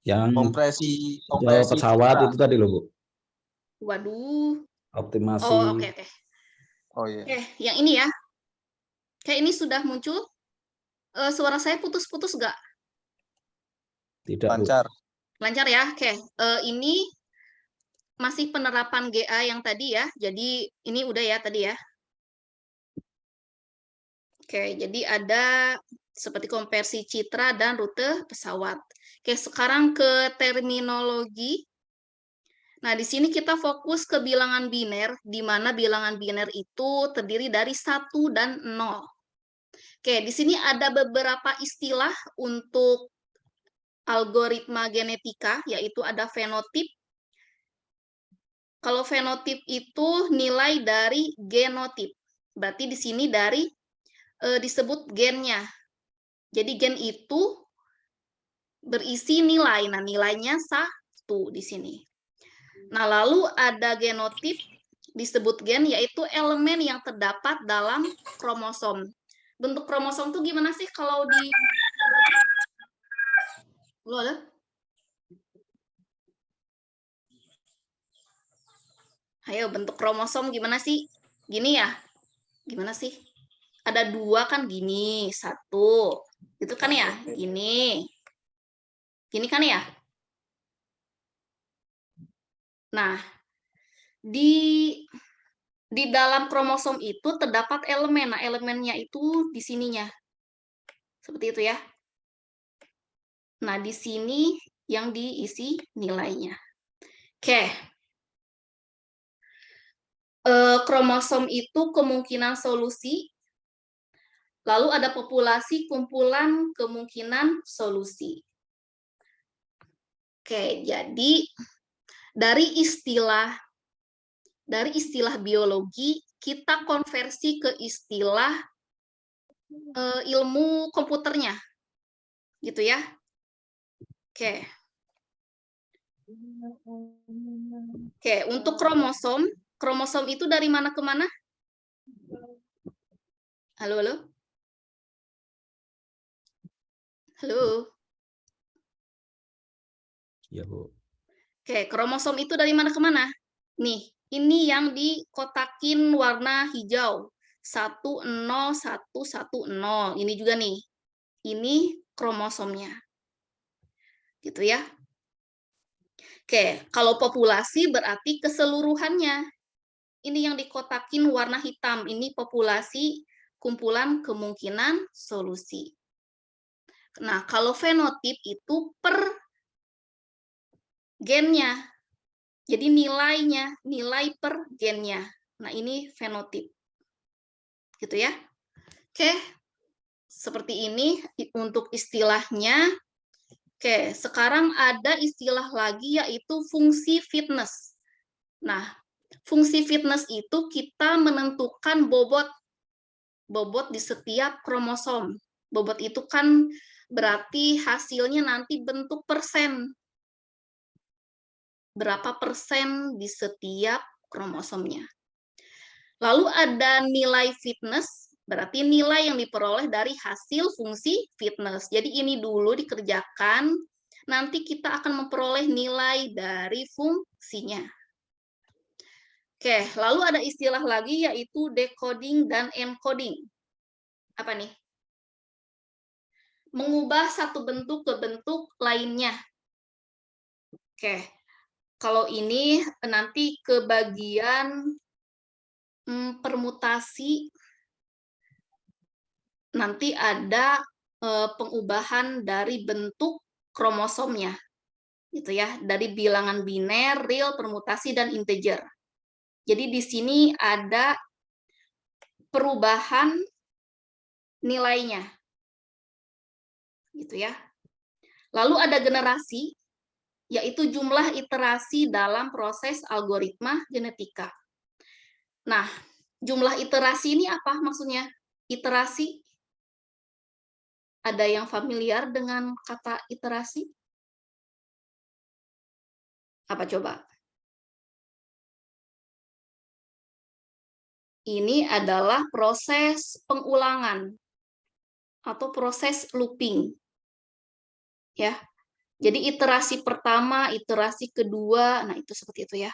Yang kompresi pesawat citra. itu tadi loh, Bu. Waduh. Optimasi. Oh, oke. Oh iya. Oke, yang ini ya. Kayak ini sudah muncul. Suara saya putus-putus nggak? Tidak, Bu. Lancar. Lancar ya. Oke. Ini masih penerapan GA yang tadi ya. Jadi ini udah ya tadi ya. Oke, jadi ada seperti konversi citra dan rute pesawat. Oke, sekarang ke terminologi. Nah, di sini kita fokus ke bilangan biner, di mana bilangan biner itu terdiri dari 1 dan 0. Oke, di sini ada beberapa istilah untuk algoritma genetika, yaitu ada fenotip. Kalau fenotip itu nilai dari genotip. Berarti di sini dari disebut gennya. Jadi gen itu berisi nilai. Nah, nilainya 1 di sini. Nah, lalu ada genotip disebut gen, yaitu elemen yang terdapat dalam kromosom. Bentuk kromosom itu gimana sih kalau di... Lo ada? Ayo, bentuk kromosom gimana sih? Gini ya? Gimana sih? Ada 2 kan gini, 1. Itu kan ya? Gini. Gini kan ya? Nah, di dalam kromosom itu terdapat elemen. Nah, elemennya itu di sininya. Seperti itu ya. Nah, di sini yang diisi nilainya. Oke. Kromosom itu kemungkinan solusi. Lalu ada populasi kumpulan kemungkinan solusi. Oke, jadi dari istilah biologi kita konversi ke istilah ilmu komputernya. Gitu ya. Oke. Oke, untuk kromosom itu dari mana ke mana? Halo, halo? Halo? Ya, Bu. Oke, kromosom itu dari mana ke mana? Nih, ini yang dikotakin warna hijau. 10110. Ini juga nih. Ini kromosomnya. Gitu ya. Oke, kalau populasi berarti keseluruhannya. Ini yang dikotakin warna hitam. Ini populasi kumpulan kemungkinan solusi. Nah, kalau fenotip itu per gennya. Jadi nilainya, nilai per gennya. Nah, ini fenotip. Gitu ya. Oke. Seperti ini untuk istilahnya. Oke, sekarang ada istilah lagi yaitu fungsi fitness. Nah, fungsi fitness itu kita menentukan bobot di setiap kromosom. Bobot itu kan berarti hasilnya nanti bentuk persen. Berapa persen di setiap kromosomnya. Lalu ada nilai fitness, berarti nilai yang diperoleh dari hasil fungsi fitness. Jadi ini dulu dikerjakan, nanti kita akan memperoleh nilai dari fungsinya. Oke, lalu ada istilah lagi yaitu decoding dan encoding. Apa nih? Mengubah satu bentuk ke bentuk lainnya. Oke, kalau ini nanti ke bagian permutasi, nanti ada pengubahan dari bentuk kromosomnya. Gitu ya, dari bilangan biner, real, permutasi, dan integer. Jadi di sini ada perubahan nilainya. Gitu ya. Lalu ada generasi, yaitu jumlah iterasi dalam proses algoritma genetika. Nah, jumlah iterasi ini apa maksudnya? Iterasi, ada yang familiar dengan kata iterasi? Apa coba? Ini adalah proses pengulangan atau proses looping. Ya. Jadi iterasi pertama, iterasi kedua, nah itu seperti itu ya.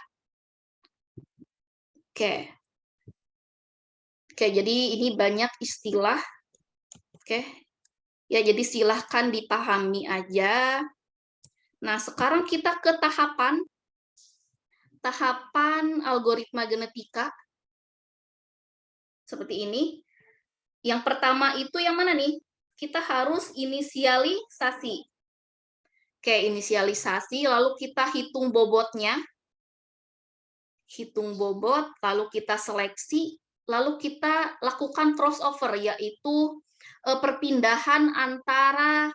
Oke. Oke, jadi ini banyak istilah. Oke. Ya, jadi silahkan dipahami aja. Nah, sekarang kita ke tahapan algoritma genetika. Seperti ini. Yang pertama itu yang mana nih? Kita harus inisialisasi. Oke, inisialisasi, lalu kita hitung bobotnya. Hitung bobot, lalu kita seleksi, lalu kita lakukan crossover, yaitu perpindahan antara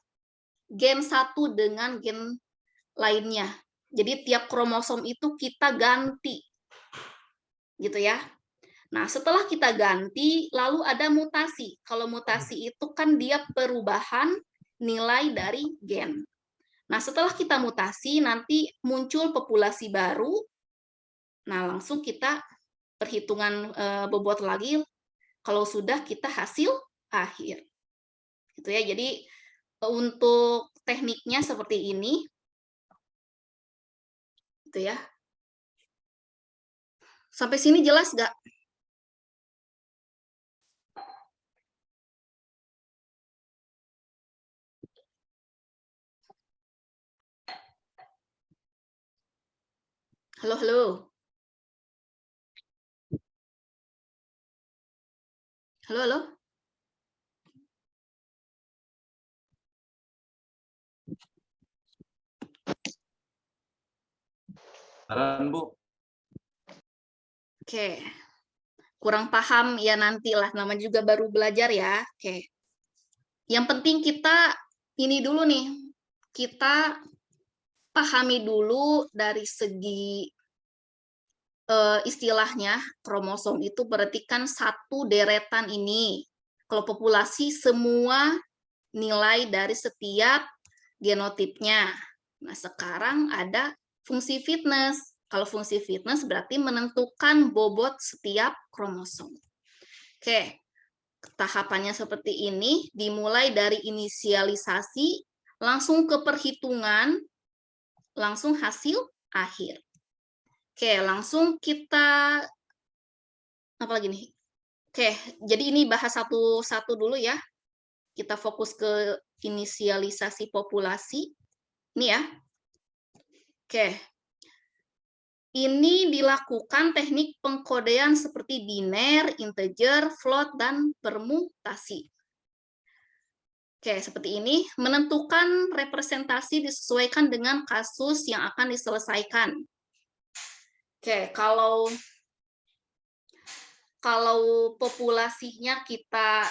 gen satu dengan gen lainnya. Jadi tiap kromosom itu kita ganti. Gitu ya. Nah, setelah kita ganti, lalu ada mutasi. Kalau mutasi itu kan dia perubahan nilai dari gen. Nah, setelah kita mutasi, nanti muncul populasi baru. Nah, langsung kita perhitungan bobot lagi. Kalau sudah kita hasil akhir. Gitu ya. Jadi untuk tekniknya seperti ini. Gitu ya. Sampai sini jelas nggak? Halo, halo. Halo, halo. Saran, Bu. Oke. Kurang paham ya nantilah, namanya juga baru belajar ya. Oke. Yang penting kita ini dulu nih. Kita pahami dulu dari segi istilahnya kromosom itu berarti kan satu deretan ini. Kalau populasi semua nilai dari setiap genotipnya. Nah, sekarang ada fungsi fitness. Kalau fungsi fitness berarti menentukan bobot setiap kromosom. Oke, tahapannya seperti ini, dimulai dari inisialisasi, langsung ke perhitungan, langsung hasil akhir. Oke, langsung kita apa lagi nih? Oke, jadi ini bahas satu-satu dulu ya. Kita fokus ke inisialisasi populasi. Ini ya. Oke. Ini dilakukan teknik pengkodean seperti biner, integer, float, dan permutasi. Oke, seperti ini. Menentukan representasi disesuaikan dengan kasus yang akan diselesaikan. Oke, kalau populasinya kita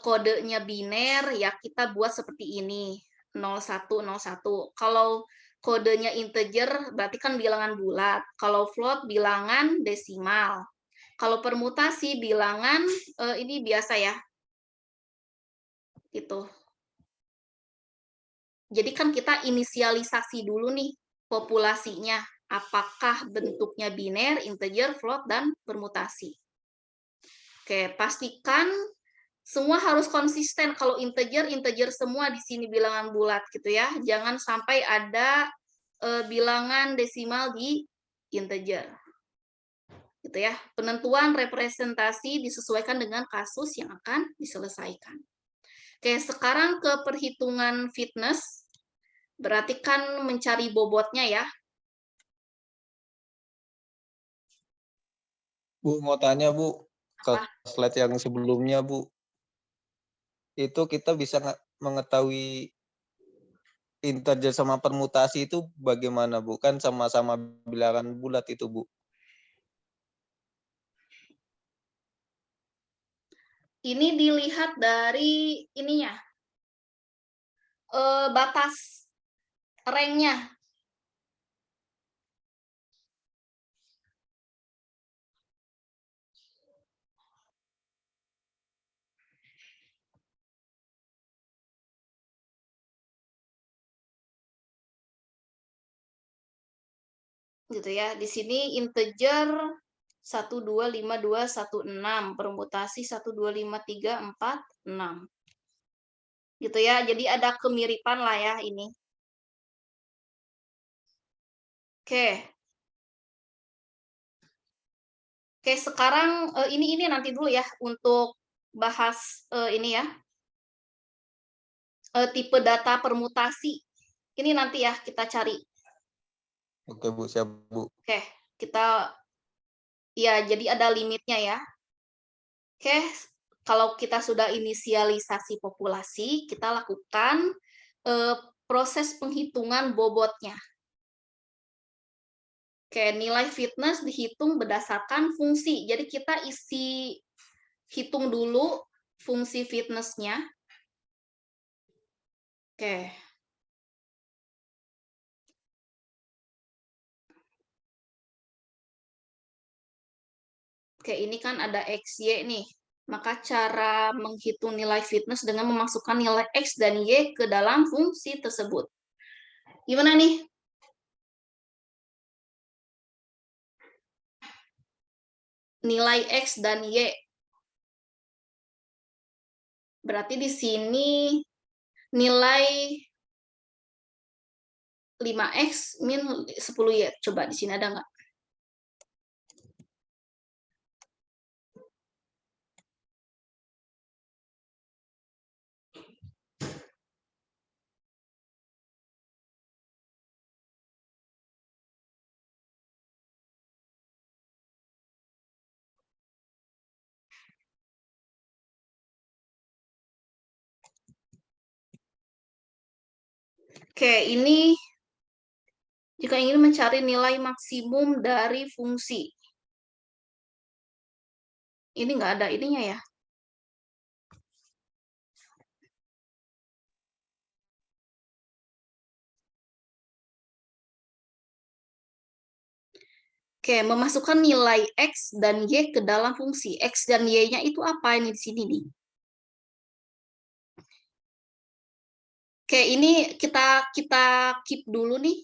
kodenya biner, ya kita buat seperti ini, 0101. Kalau kodenya integer, berarti kan bilangan bulat. Kalau float, bilangan desimal. Kalau permutasi, bilangan ini biasa ya. Gitu. Jadi kan kita inisialisasi dulu nih populasinya. Apakah bentuknya biner, integer, float, dan permutasi. Oke, pastikan semua harus konsisten. Kalau integer, integer semua di sini bilangan bulat gitu ya. Jangan sampai ada bilangan desimal di integer. Gitu ya. Penentuan representasi disesuaikan dengan kasus yang akan diselesaikan. Oke, sekarang ke perhitungan fitness. Berarti kan mencari bobotnya ya. Bu, mau tanya, Bu. Ke Apa? slide yang sebelumnya, Bu. Itu kita bisa mengetahui integer sama permutasi itu bagaimana, Bu? Kan sama-sama bilangan bulat itu, Bu. Ini dilihat dari ininya. Batas rank-nya. Gitu ya. Di sini integer 1252116, permutasi 1253446. Gitu ya. Jadi ada kemiripan lah ya ini. Oke. Oke, sekarang ini nanti dulu ya untuk bahas ini ya. Tipe data permutasi. Ini nanti ya kita cari. Oke, Bu, siap, Bu. Oke, kita ya jadi ada limitnya ya. Oke, kalau kita sudah inisialisasi populasi, kita lakukan proses penghitungan bobotnya. Oke, nilai fitness dihitung berdasarkan fungsi. Jadi kita hitung dulu fungsi fitness-nya. Oke. Oke, ini kan ada XY nih. Maka cara menghitung nilai fitness dengan memasukkan nilai X dan Y ke dalam fungsi tersebut. Gimana nih? Nilai X dan Y. Berarti di sini nilai 5X min 10Y. Coba di sini ada nggak? Oke, ini jika ingin mencari nilai maksimum dari fungsi. Ini nggak ada ininya ya. Oke, memasukkan nilai X dan Y ke dalam fungsi. X dan Y-nya itu apa ini di sini nih? Oke, ini kita keep dulu nih.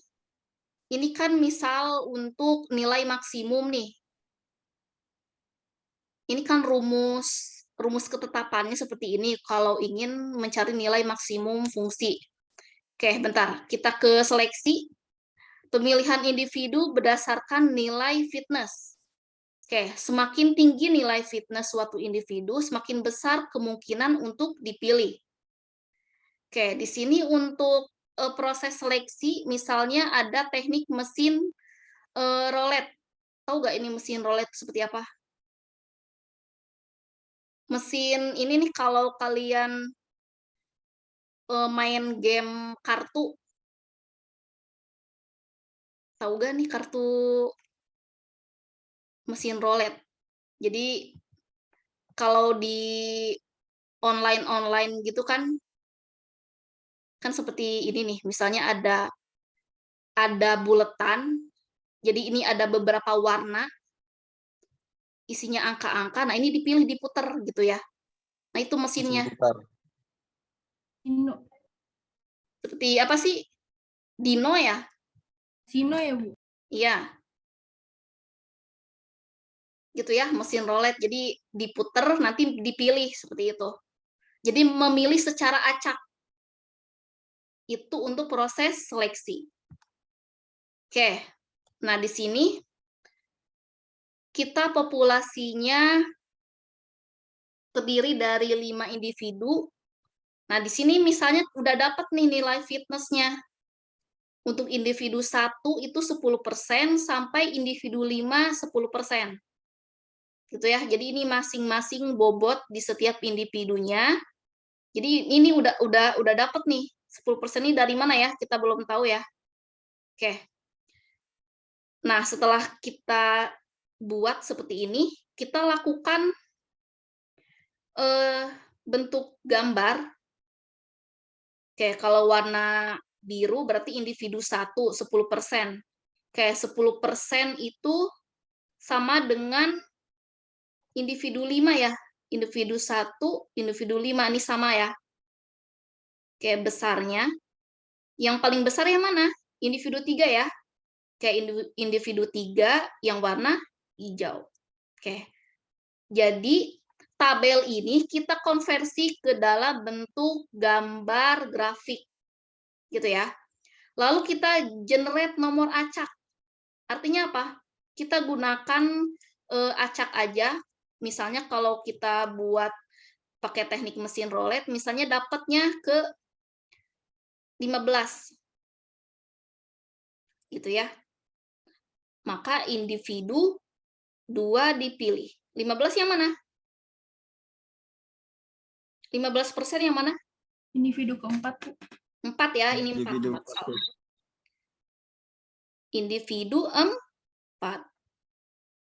Ini kan misal untuk nilai maksimum nih. Ini kan rumus ketetapannya seperti ini kalau ingin mencari nilai maksimum fungsi. Oke, bentar. Kita ke seleksi. Pemilihan individu berdasarkan nilai fitness. Oke, semakin tinggi nilai fitness suatu individu, semakin besar kemungkinan untuk dipilih. Oke, di sini untuk proses seleksi, misalnya ada teknik mesin roulette. Tahu nggak ini mesin roulette seperti apa? Mesin ini nih kalau kalian main game kartu, tahu nggak nih kartu mesin roulette? Jadi kalau di online gitu kan seperti ini nih, misalnya ada buletan, jadi ini ada beberapa warna, isinya angka-angka, nah ini dipilih, diputer gitu ya. Nah itu mesinnya. Dino. Seperti apa sih? Dino ya? Sino ya, Bu? Iya. Gitu ya, mesin roulette. Jadi diputer, nanti dipilih seperti itu. Jadi memilih secara acak. Itu untuk proses seleksi. Oke. Nah, di sini kita populasinya terdiri dari 5 individu. Nah, di sini misalnya udah dapat nih nilai fitness-nya. Untuk individu 1 itu 10% sampai individu 5 10%. Gitu ya. Jadi ini masing-masing bobot di setiap individunya. Jadi ini udah dapat nih. 10% ini dari mana ya? Kita belum tahu ya. Oke. Nah, setelah kita buat seperti ini, kita lakukan bentuk gambar. Oke, kalau warna biru berarti individu 1, 10%. Oke, 10% itu sama dengan individu 5 ya. Individu 1, individu 5, ini sama ya. Oke, besarnya. Yang paling besar yang mana? Individu 3 ya. Kayak individu 3 yang warna hijau. Oke. Jadi tabel ini kita konversi ke dalam bentuk gambar grafik. Gitu ya. Lalu kita generate nomor acak. Artinya apa? Kita gunakan acak aja. Misalnya kalau kita buat pakai teknik mesin roulette, misalnya dapatnya ke 15. Gitu ya. Maka individu 2 dipilih. 15 yang mana? 15% yang mana? Individu keempat, Bu. 4 ya, ini 4. Individu 4 salah. Individu 4.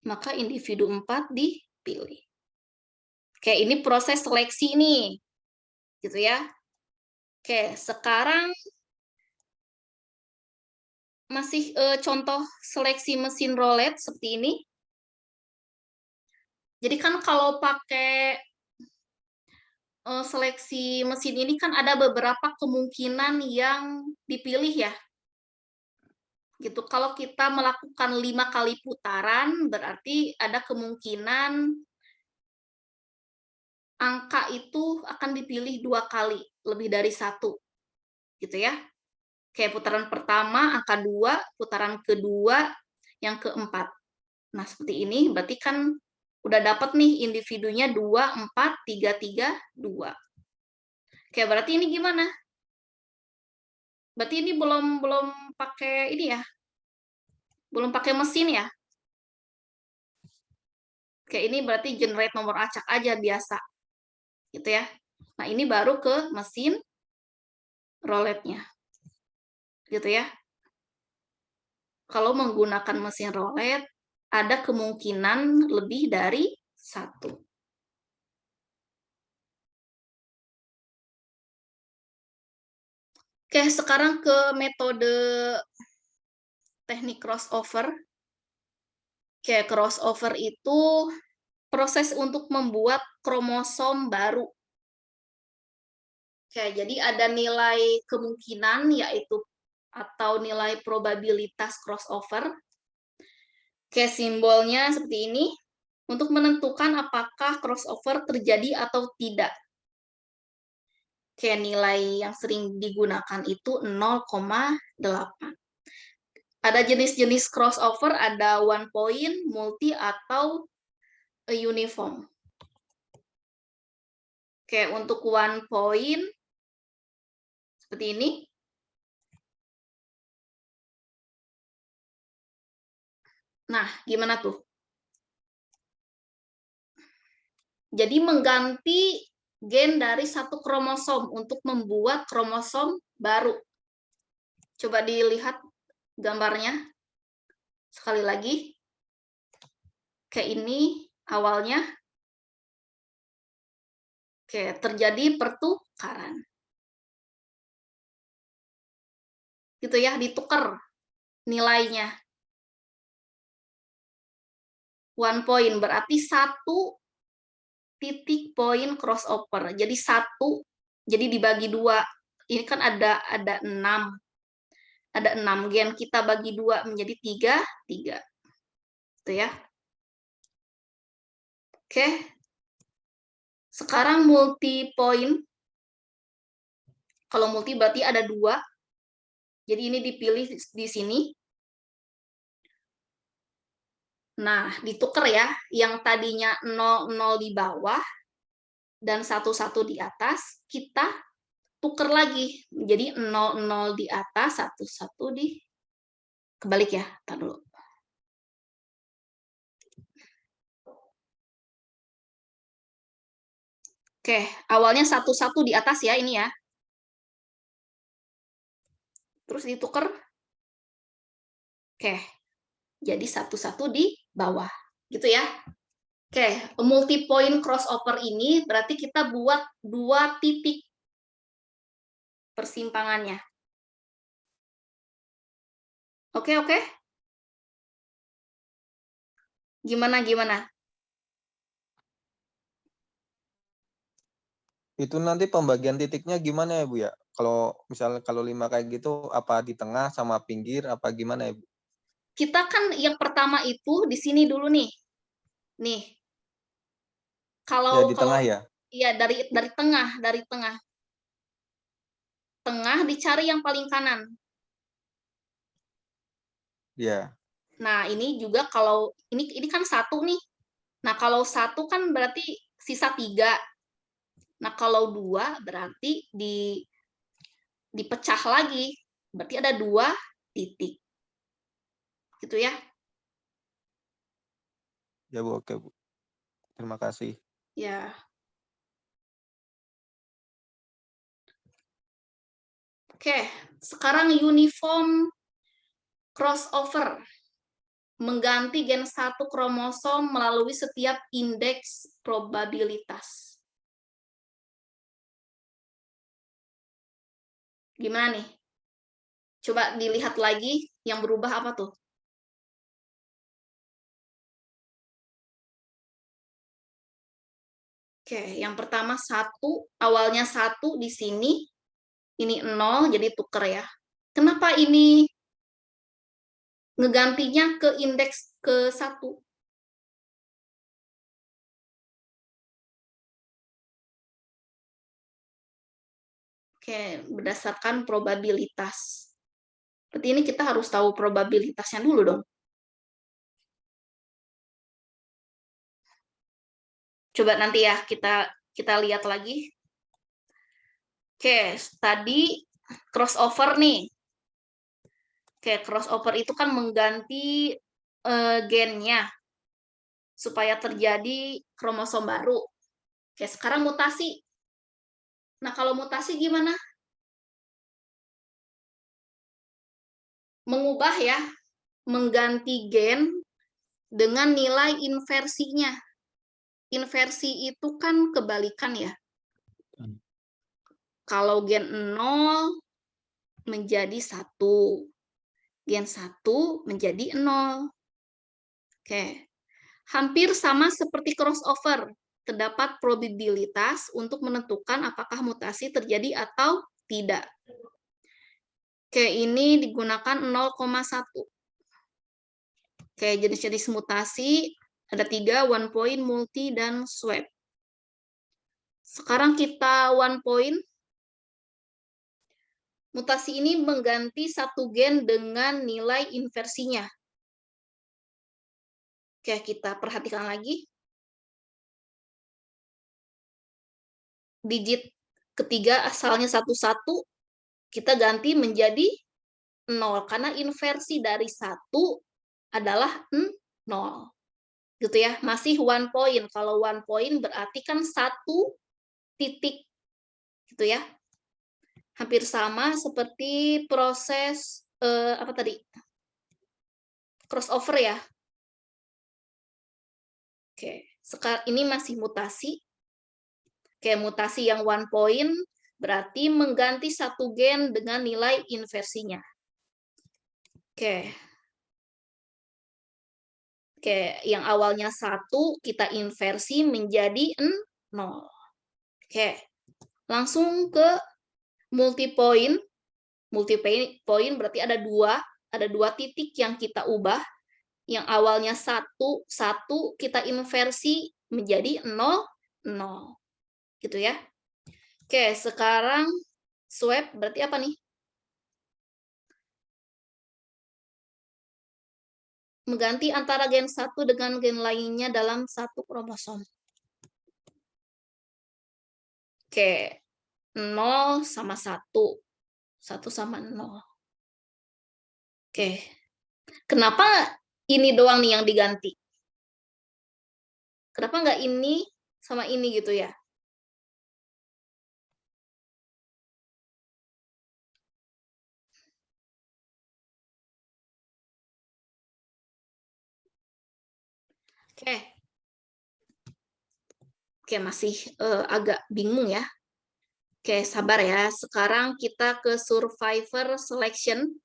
Maka individu 4 dipilih. Oke, ini proses seleksi nih. Gitu ya. Oke, sekarang masih contoh seleksi mesin roulette seperti ini. Jadi kan kalau pakai seleksi mesin ini kan ada beberapa kemungkinan yang dipilih ya. Gitu. Kalau kita melakukan 5 kali putaran, berarti ada kemungkinan angka itu akan dipilih 2 kali, lebih dari 1. Gitu ya. Kayak putaran pertama angka 2, putaran kedua yang keempat. Nah, seperti ini berarti kan udah dapat nih individunya 2, 4, 3, 3, 2. Oke, berarti ini gimana? Berarti ini belum pakai ini ya. Belum pakai mesin ya. Oke, ini berarti generate nomor acak aja biasa. Gitu ya. Nah, ini baru ke mesin roulette-nya. Gitu ya. Kalau menggunakan mesin roulette, ada kemungkinan lebih dari 1. Oke, sekarang ke metode teknik crossover. Oke, crossover itu proses untuk membuat kromosom baru. Oke, jadi ada nilai kemungkinan yaitu atau nilai probabilitas crossover. Oke, simbolnya seperti ini untuk menentukan apakah crossover terjadi atau tidak. Oke, nilai yang sering digunakan itu 0,8. Ada jenis-jenis crossover, ada one point, multi, atau uniform. Oke, untuk one point, seperti ini. Nah, gimana tuh? Jadi mengganti gen dari satu kromosom untuk membuat kromosom baru. Coba dilihat gambarnya. Sekali lagi. Kayak ini awalnya. Oke, terjadi pertukaran. Gitu ya, ditukar nilainya. One point berarti 1 titik poin crossover. Jadi 1, jadi dibagi 2. Ini kan ada 6. Ada 6 gen, kita bagi 2 menjadi 3, 3. Itu ya. Oke. Sekarang multi point. Kalau multi berarti ada 2. Jadi ini dipilih di sini. Nah, ditukar ya. Yang tadinya 0, 0 di bawah dan 1, 1 di atas, kita tukar lagi. Jadi 0, 0 di atas, 1, 1 di kebalik ya. Tar dulu. Oke, awalnya 1, 1 di atas ya, ini ya. Terus ditukar. Oke, jadi 1, 1 di bawah. Gitu ya. Oke, multi point crossover ini berarti kita buat 2 titik persimpangannya. Oke, oke. Gimana? Itu nanti pembagian titiknya gimana ya, Bu ya? Kalau misalnya kalau 5 kayak gitu, apa di tengah sama pinggir, apa gimana ya, Bu? Kita kan yang pertama itu di sini dulu nih. Nih. Ya, di tengah ya? Iya, dari tengah. Tengah dicari yang paling kanan. Ya. Nah, ini juga kalau ini kan 1 nih. Nah, kalau 1 kan berarti sisa 3. Nah, kalau 2 berarti dipecah lagi. Berarti ada 2 titik. Gitu ya. Ya Bu, oke Bu. Terima kasih. Ya. Oke, sekarang uniform crossover. Mengganti gen 1 kromosom melalui setiap indeks probabilitas. Gimana nih? Coba dilihat lagi yang berubah apa tuh? Oke, yang pertama 1, awalnya 1 di sini, ini 0, jadi tuker ya. Kenapa ini ngegantinya ke indeks ke 1? Oke, berdasarkan probabilitas. Berarti ini kita harus tahu probabilitasnya dulu dong. Coba nanti ya kita lihat lagi. Oke, tadi crossover nih. Oke, crossover itu kan mengganti gennya supaya terjadi kromosom baru. Oke, sekarang mutasi. Nah, kalau mutasi gimana? Mengubah ya, mengganti gen dengan nilai inversinya. Inversi itu kan kebalikan ya. Kalau gen 0 menjadi 1. Gen 1 menjadi 0. Oke. Hampir sama seperti crossover. Terdapat probabilitas untuk menentukan apakah mutasi terjadi atau tidak. Oke, ini digunakan 0,1. Oke, jenis-jenis mutasi ada 3, one point, multi, dan swap. Sekarang kita one point. Mutasi ini mengganti 1 gen dengan nilai inversinya. Oke, kita perhatikan lagi. Digit ketiga asalnya 11, kita ganti menjadi 0, karena inversi dari 1 adalah 0. Gitu ya, masih one point. Kalau one point berarti kan 1 titik. Gitu ya. Hampir sama seperti proses apa tadi? Crossover ya. Oke, sekarang ini masih mutasi. Oke, mutasi yang one point berarti mengganti 1 gen dengan nilai inversinya. Oke. Oke, yang awalnya 1 kita inversi menjadi 0. Oke. Langsung ke multipoint. Multipoint berarti ada 2 titik yang kita ubah. Yang awalnya 1 kita inversi menjadi 0, 0. Gitu ya. Oke, sekarang swap berarti apa nih? Mengganti antara gen 1 dengan gen lainnya dalam 1 kromosom. Oke, 0 sama 1. 1 sama 0. Oke. Kenapa ini doang nih yang diganti? Kenapa nggak ini sama ini gitu ya? Oke. Oke, masih agak bingung ya. Oke, sabar ya. Sekarang kita ke survivor selection.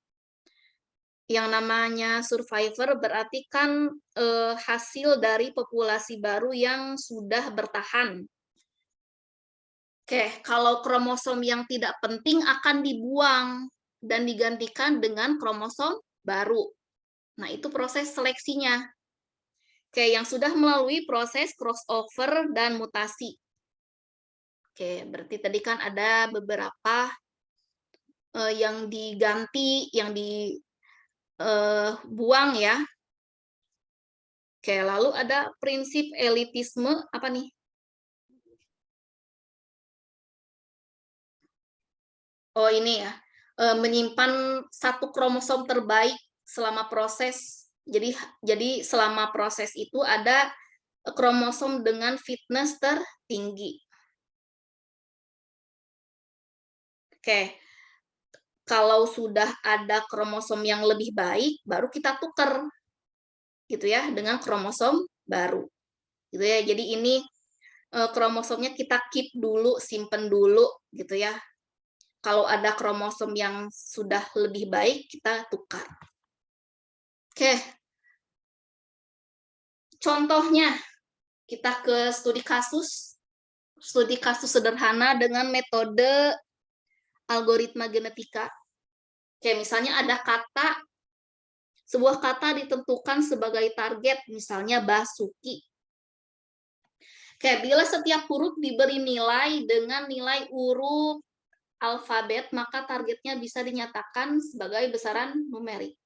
Yang namanya survivor berarti kan hasil dari populasi baru yang sudah bertahan. Oke, kalau kromosom yang tidak penting akan dibuang dan digantikan dengan kromosom baru. Nah, itu proses seleksinya. Oke, yang sudah melalui proses crossover dan mutasi. Oke, berarti tadi kan ada beberapa yang diganti, yang dibuang ya. Oke, lalu ada prinsip elitisme apa nih? Oh, ini ya. Menyimpan satu kromosom terbaik selama proses. Jadi selama proses itu ada kromosom dengan fitness tertinggi. Oke. Kalau sudah ada kromosom yang lebih baik, baru kita tukar gitu ya dengan kromosom baru. Gitu ya. Jadi ini kromosomnya kita keep dulu, simpen dulu gitu ya. Kalau ada kromosom yang sudah lebih baik, kita tukar. Oke. Contohnya, kita ke studi kasus sederhana dengan metode algoritma genetika. Kayak misalnya ada sebuah kata ditentukan sebagai target, misalnya Basuki. Oke, bila setiap huruf diberi nilai dengan nilai huruf alfabet, maka targetnya bisa dinyatakan sebagai besaran numerik.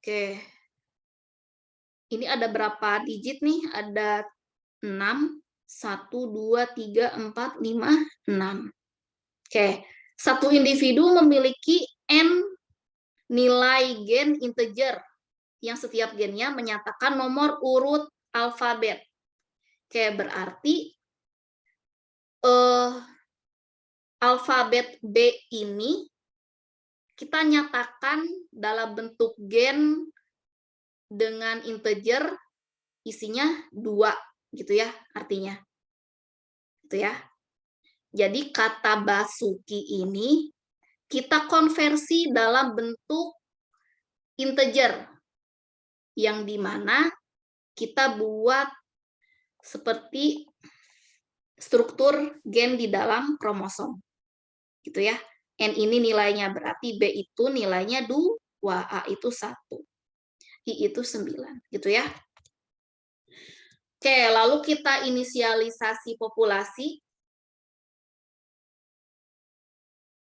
Oke. Ini ada berapa digit nih? Ada 6, 1, 2, 3, 4, 5, 6. Oke. Satu individu memiliki N nilai gen integer yang setiap gennya menyatakan nomor urut alfabet. Oke, berarti alfabet B ini kita nyatakan dalam bentuk gen dengan integer isinya 2 gitu ya artinya. Gitu ya. Jadi kata Basuki ini kita konversi dalam bentuk integer yang dimana kita buat seperti struktur gen di dalam kromosom. Gitu ya. N ini nilainya berarti B itu nilainya 2, A itu 1. I itu 9, gitu ya. Oke, lalu kita inisialisasi populasi.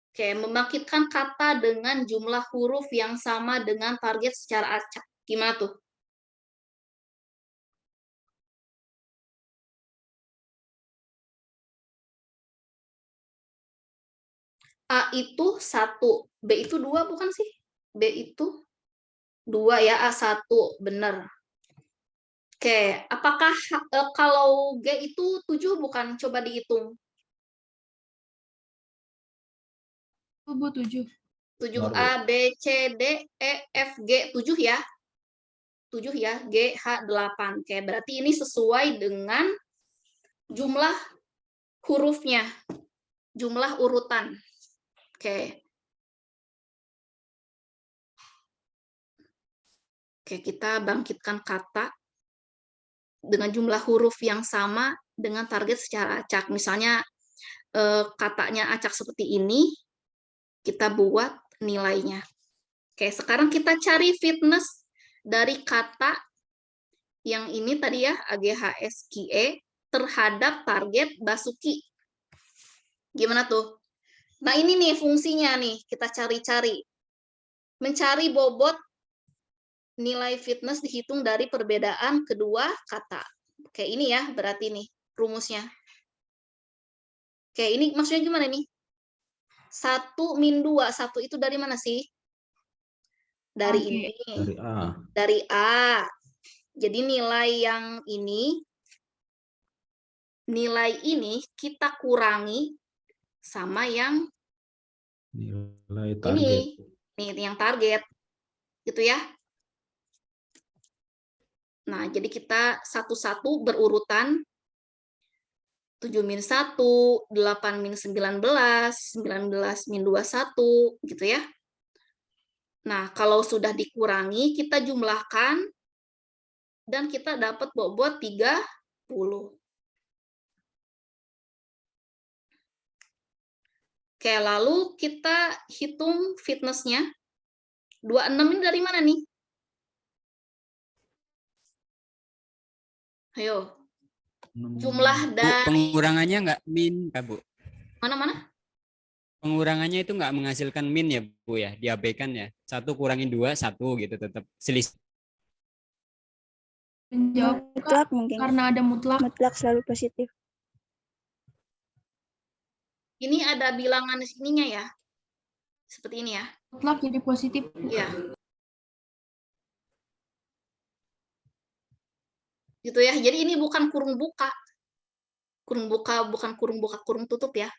Oke, membangkitkan kata dengan jumlah huruf yang sama dengan target secara acak. Gimana tuh? A itu 1, B itu 2 bukan sih? B itu 2 ya, A1, benar. Oke, apakah kalau G itu 7 bukan? Coba dihitung. Bu 7. 7A, B, C, D, E, F, G, 7 ya. 7 ya, G, H, 8. Oke, berarti ini sesuai dengan jumlah hurufnya, jumlah urutan. Oke. Oke, kita bangkitkan kata dengan jumlah huruf yang sama dengan target secara acak. Misalnya katanya acak seperti ini, kita buat nilainya. Oke, sekarang kita cari fitness dari kata yang ini tadi ya, AGHSQE, terhadap target Basuki. Gimana tuh? Nah, ini nih fungsinya nih, kita cari-cari. Mencari bobot nilai fitness dihitung dari perbedaan kedua kata. Oke, ini ya berarti nih rumusnya. Oke, ini maksudnya gimana nih? 1 min 2, 1 itu dari mana sih? Dari Oke. ini. Dari A. Dari A. Jadi nilai yang ini, nilai ini kita kurangi sama yang Nilai target. ini, yang target. Gitu ya. Nah, jadi kita satu-satu berurutan 7 min 1, 8 min 19, 19 min 21, gitu ya. Nah, kalau sudah dikurangi, kita jumlahkan, dan kita dapat bobot 30. Oke, lalu kita hitung fitness-nya. 26 ini dari mana nih? Ayo. Jumlah Bu, dari pengurangannya nggak min, Bu? mana-mana? pengurangannya itu nggak menghasilkan min ya Bu ya, diabaikan ya. 1 kurangin 2, 1 gitu tetap selisih. Menjawab Kak, Mutlak mungkin. karena ada mutlak. Mutlak selalu positif. Ini ada bilangan ininya ya. Seperti ini ya. Mutlak jadi positif. Ya. Gitu ya. Jadi ini bukan kurung buka. Kurung buka bukan kurung buka, kurung tutup ya.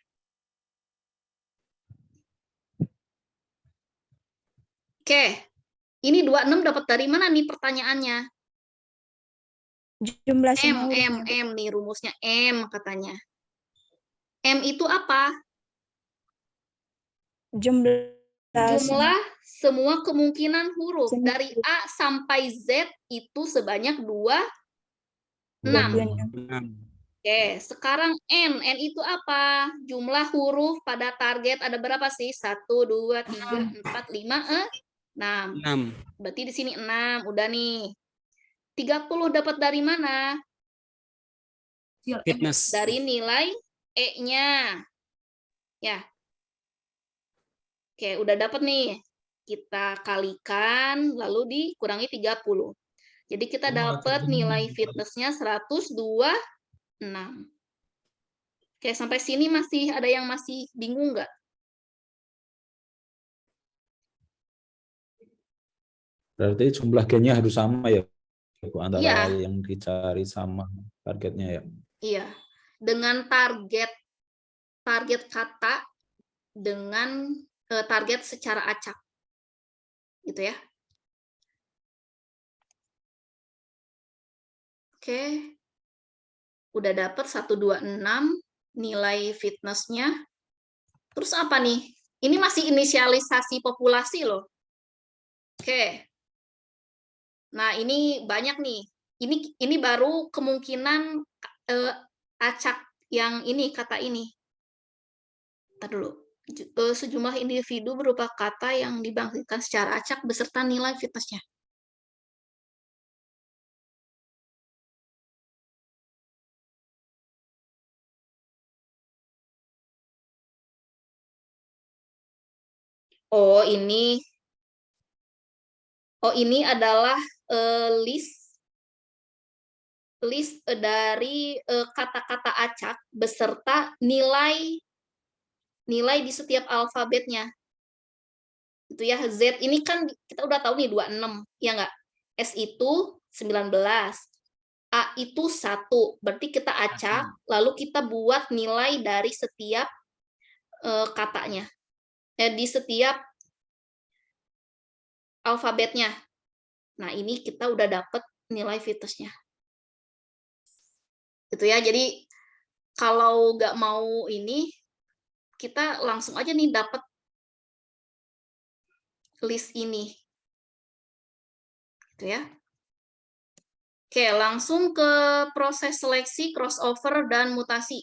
Oke. Ini 26 dapat dari mana nih pertanyaannya? Jumlah M, semua M, hurufnya. M nih rumusnya M katanya. M itu apa? Jumlah Jumlah semua kemungkinan huruf. Semua Dari huruf. A sampai Z itu sebanyak 26. 26. Oke, sekarang N. N itu apa? Jumlah huruf pada target ada berapa sih? 1, 2, 3, 4, 5, 6. 6. Berarti di sini 6. Udah nih. 30 dapat dari mana? Fitness. Dari nilai E-nya. Ya. Oke, udah dapat nih. Kita kalikan, lalu dikurangi 30. Jadi kita dapat nilai fitnessnya 126. Oke, sampai sini masih ada yang masih bingung nggak? Berarti jumlah gennya harus sama ya, Bu, antara Iya. yang dicari sama targetnya ya. Iya. Dengan target kata dengan target secara acak. Gitu ya. Oke. Udah dapat 126 nilai fitnessnya. Terus apa nih? Ini masih inisialisasi populasi loh. Oke. Nah, ini banyak nih. Ini baru kemungkinan acak yang ini, kata ini. Ntar dulu. Sejumlah individu berupa kata yang dibangkitkan secara acak beserta nilai fitnessnya. Oh, ini adalah list dari kata-kata acak beserta nilai di setiap alfabetnya. Itu ya, Z ini kan kita udah tahu nih 26, ya enggak? S itu 19. A itu 1. Berarti kita acak, lalu kita buat nilai dari setiap katanya. Di setiap alfabetnya. Nah, ini kita udah dapat nilai fitnessnya. Gitu ya. Jadi kalau nggak mau ini, kita langsung aja nih dapat list ini. Gitu ya. Oke, langsung ke proses seleksi, crossover, dan mutasi.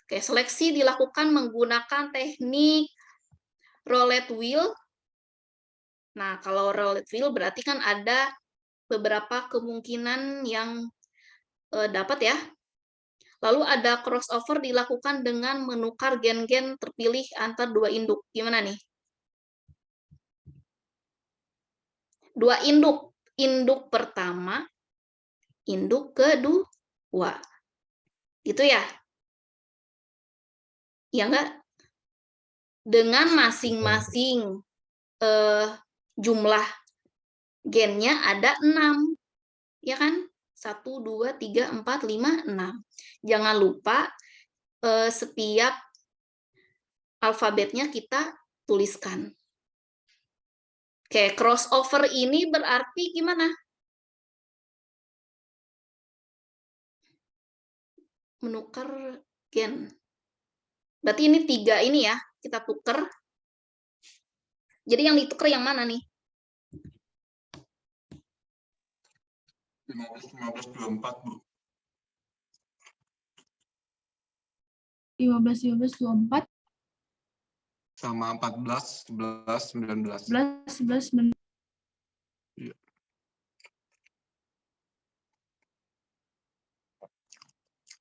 Oke, seleksi dilakukan menggunakan teknik roulette wheel. Nah, kalau roulette wheel berarti kan ada beberapa kemungkinan yang dapat ya. Lalu ada crossover dilakukan dengan menukar gen-gen terpilih antar dua induk. Gimana nih? Dua induk. Induk pertama, induk kedua. Gitu ya? Ya enggak? Dengan masing-masing jumlah gennya ada 6. Ya kan? 1, 2, 3, 4, 5, 6. Jangan lupa setiap alfabetnya kita tuliskan. Oke, crossover ini berarti gimana? Menukar gen. Berarti ini 3 ini ya, kita tuker. Jadi yang ditukar yang mana nih? 15, 24, Bu. 15, 24. Sama 14, 11, 19. 11, 11, 19. Iya.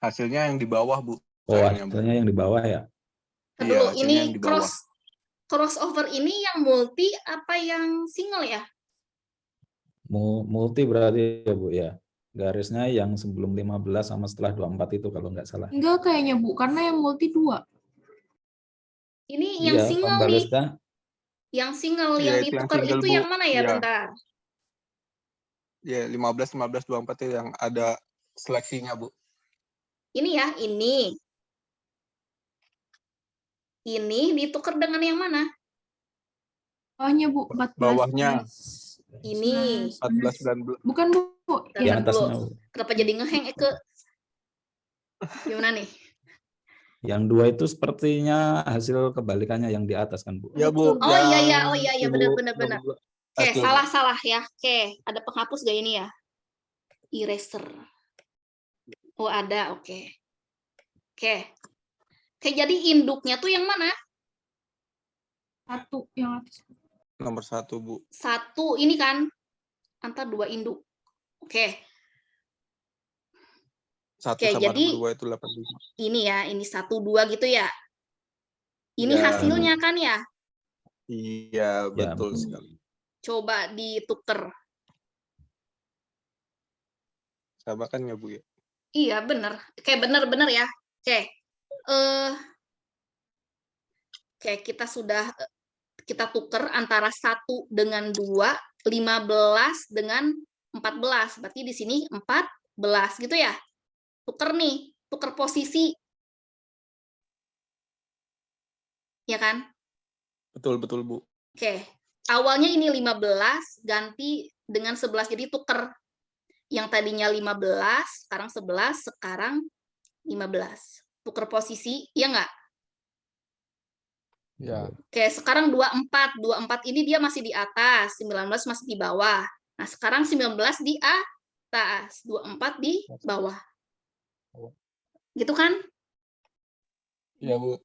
Hasilnya yang di bawah, Bu. Oh, Kayaknya, Bu. hasilnya yang di bawah ya. Dulu, hasilnya ini yang di bawah. crossover ini yang multi apa yang single ya? Multi berarti ya Bu ya. Garisnya yang sebelum 15 sama setelah 24 itu kalau nggak salah. Enggak kayaknya Bu, karena yang multi 2. Ini yang Iya, single nih. pembarisnya Yang single, Iya, yang itu yang ditukar single, itu Bu. yang mana ya? Iya. Bentar. Ya, 15, 15, 24 itu yang ada seleksinya, Bu. Ini ya, ini. Ini ditukar dengan yang mana? Bawahnya Bu, 14. Bawahnya. 11, Ini. 14 dan Bukan Bu. yang Bentar dulu. atasnya Bu. Kenapa jadi ngeheng, Eke? Gimana nih? Yang 2 itu sepertinya hasil kebalikannya yang di atas kan Bu. Ya, Bu. Oh iya, iya, yang oh iya, iya, Ibu benar. nomor 2. Oke, Hasilnya. salah ya. Oke, ada penghapus gak ini ya? Eraser. Oh, ada, oke. Oke. Oke, jadi induknya tuh yang mana? 1 yang atas. Nomor 1, Bu. 1 ini kan antar 2 induk. Oke. 1 Oke, sama jadi 2 itu 85. ini ya, ini 1, 2 gitu ya. Ini Ya. hasilnya kan ya? Iya, Ya, betul betul. sekali. Coba dituker. Sama kan ya, Bu ya? Iya, bener. Oke, bener ya. Oke. Oke, kita tuker antara 1 dengan 2, 15 dengan 14. Berarti di sini 14 gitu ya. Tuker nih, tuker posisi. Ya kan? Betul, Bu. Oke. Awalnya ini 15 ganti dengan 11 jadi tuker. Yang tadinya 15, sekarang 11, sekarang 15. Tuker posisi, iya nggak? Ya. Oke, sekarang 24. 24 ini dia masih di atas, 19 masih di bawah. Nah, sekarang 19 di atas, 24 di bawah. Gitu kan? Iya, Bu.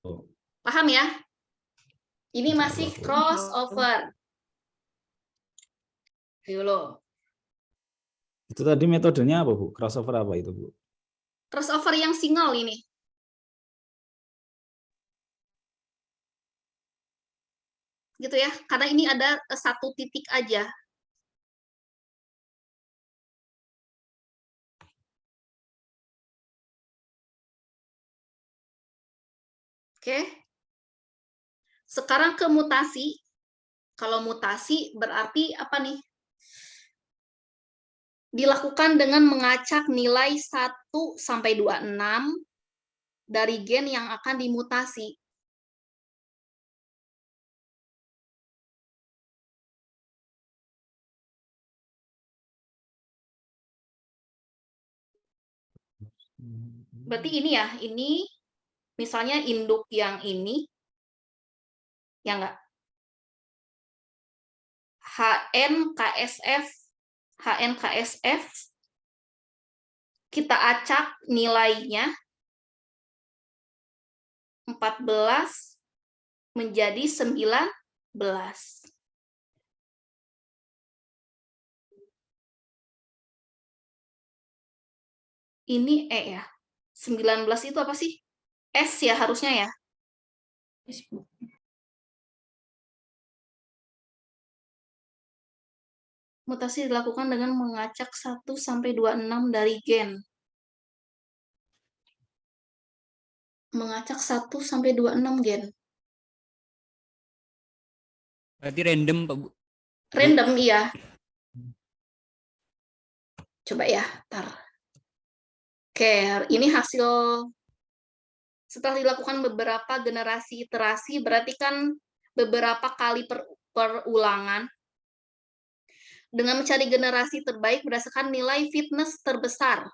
Paham ya? Ini Insya masih Allah, Bu. crossover. Dulu. Itu tadi metodenya apa Bu? Crossover apa itu Bu? Crossover yang single ini. Gitu ya, karena ini ada 1 titik aja. Oke. Sekarang ke mutasi. Kalau mutasi berarti apa nih? Dilakukan dengan mengacak nilai 1 sampai 26 dari gen yang akan dimutasi. Berarti ini ya, ini misalnya induk yang ini, ya enggak? HNKSF, kita acak nilainya 14 menjadi 19. Ini E ya. 19 itu apa sih? S ya harusnya ya. Yes, Bu. Mutasi dilakukan dengan mengacak 1 sampai 26 dari gen. Mengacak 1 sampai 26 gen. Berarti random, Pak Bu. Random iya. Coba ya, ntar. Oke, ini hasil setelah dilakukan beberapa generasi iterasi, berarti kan beberapa kali perulangan dengan mencari generasi terbaik berdasarkan nilai fitness terbesar.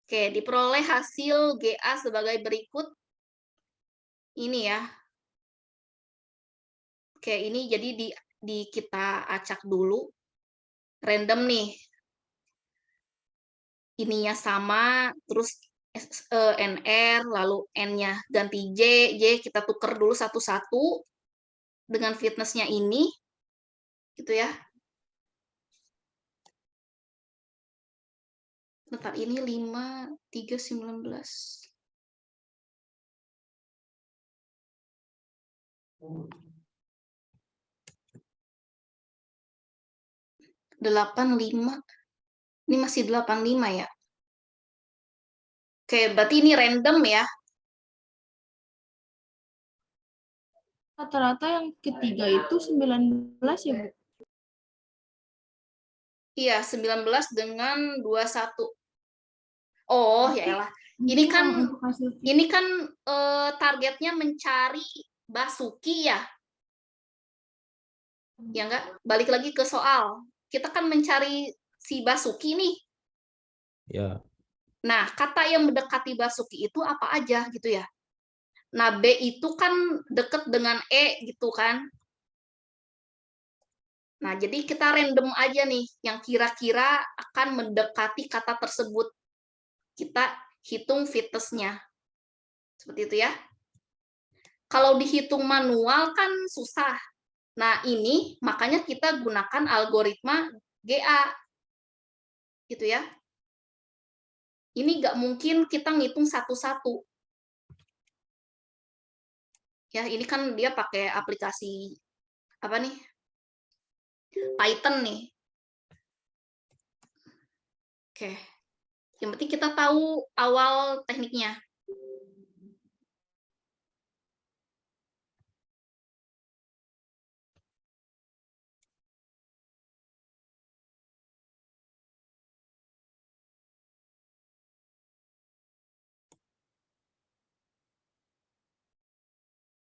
Oke, diperoleh hasil GA sebagai berikut. Ini ya. Oke, ini jadi kita acak dulu. Random nih. Ininya sama, terus NR, lalu N-nya ganti J kita tuker dulu satu-satu dengan fitness-nya ini, gitu ya. Bentar, ini 5, 3, 19. 85. Ini masih 85 ya. Oke, berarti ini random ya. Rata-rata yang ketiga itu 19 ya, Bu? Iya, 19 dengan 21. Oh, ya elah. Ini Itu kan yang untuk hasil targetnya mencari Basuki ya. Ya enggak? Balik lagi ke soal. Kita kan mencari si Basuki nih. Ya, Nah, kata yang mendekati Basuki itu apa aja gitu ya. Nah, B itu kan deket dengan E gitu kan. Nah, jadi kita random aja nih yang kira-kira akan mendekati kata tersebut. Kita hitung fitness-nya. Seperti itu ya. Kalau dihitung manual kan susah. Nah, ini makanya kita gunakan algoritma GA. Gitu ya. Ini nggak mungkin kita ngitung satu-satu. Ya, ini kan dia pakai aplikasi apa nih? Python nih. Oke. Yang penting kita tahu awal tekniknya.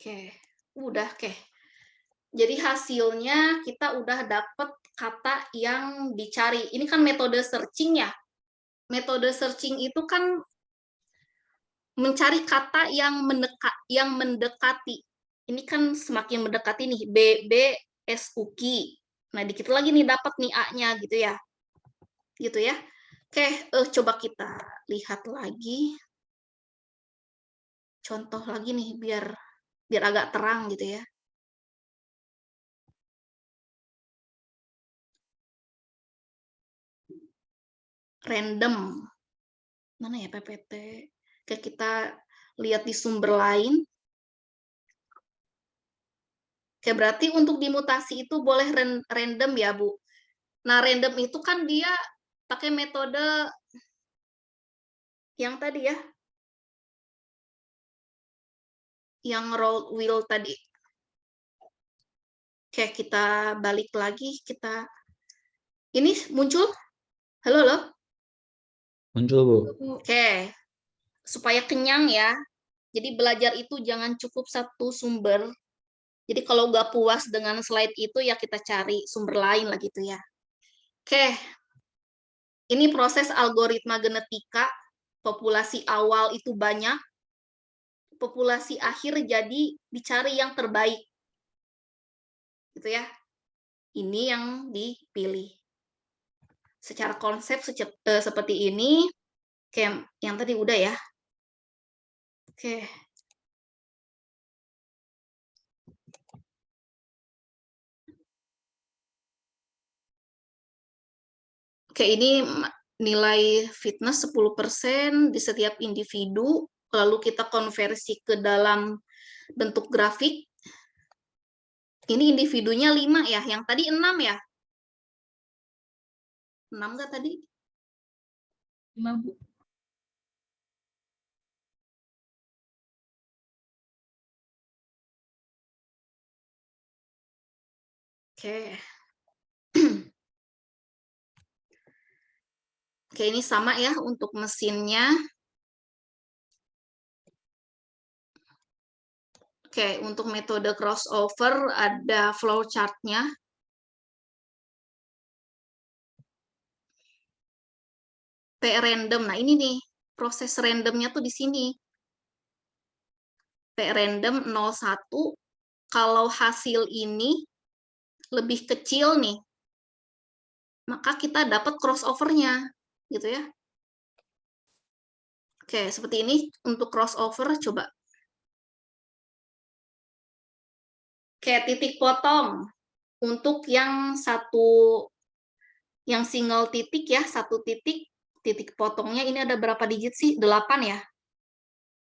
Oke, udah oke. Jadi hasilnya kita udah dapet kata yang dicari. Ini kan metode searching ya. Metode searching itu kan mencari kata yang mendekati. Ini kan semakin mendekati nih BBSUKI. Nah, dikit lagi nih dapat nih A-nya gitu ya. Gitu ya. Oke, coba kita lihat lagi. Contoh lagi nih biar agak terang gitu ya. Random. Mana ya PPT? Oke, kita lihat di sumber lain. Oke, berarti untuk dimutasi itu boleh random ya, Bu. Nah, random itu kan dia pakai metode yang tadi ya. Yang roll wheel tadi. Oke, kita balik lagi. Ini muncul? Halo, halo? muncul, Bu. Oke, supaya kenyang ya. Jadi belajar itu jangan cukup satu sumber. Jadi kalau nggak puas dengan slide itu ya kita cari sumber lain lah gitu ya. Oke, ini proses algoritma genetika. Populasi awal itu banyak, populasi akhir jadi dicari yang terbaik. Gitu ya. Ini yang dipilih. Secara konsep seperti ini, kayak yang tadi udah ya. Oke. Oke, ini nilai fitness 10% di setiap individu, lalu kita konversi ke dalam bentuk grafik. Ini individunya 5 ya, yang tadi 6 ya? 6 nggak tadi? 5, Bu. Oke. Oke, ini sama ya untuk mesinnya. Oke, untuk metode crossover ada flowchart-nya. P random. Nah, ini nih, proses randomnya tuh di sini. P random 01. Kalau hasil ini lebih kecil nih, maka kita dapat crossover-nya, gitu ya. Oke, seperti ini untuk crossover, coba. Kayak titik potong. Untuk yang yang single titik ya, satu titik potongnya ini ada berapa digit sih? 8 ya.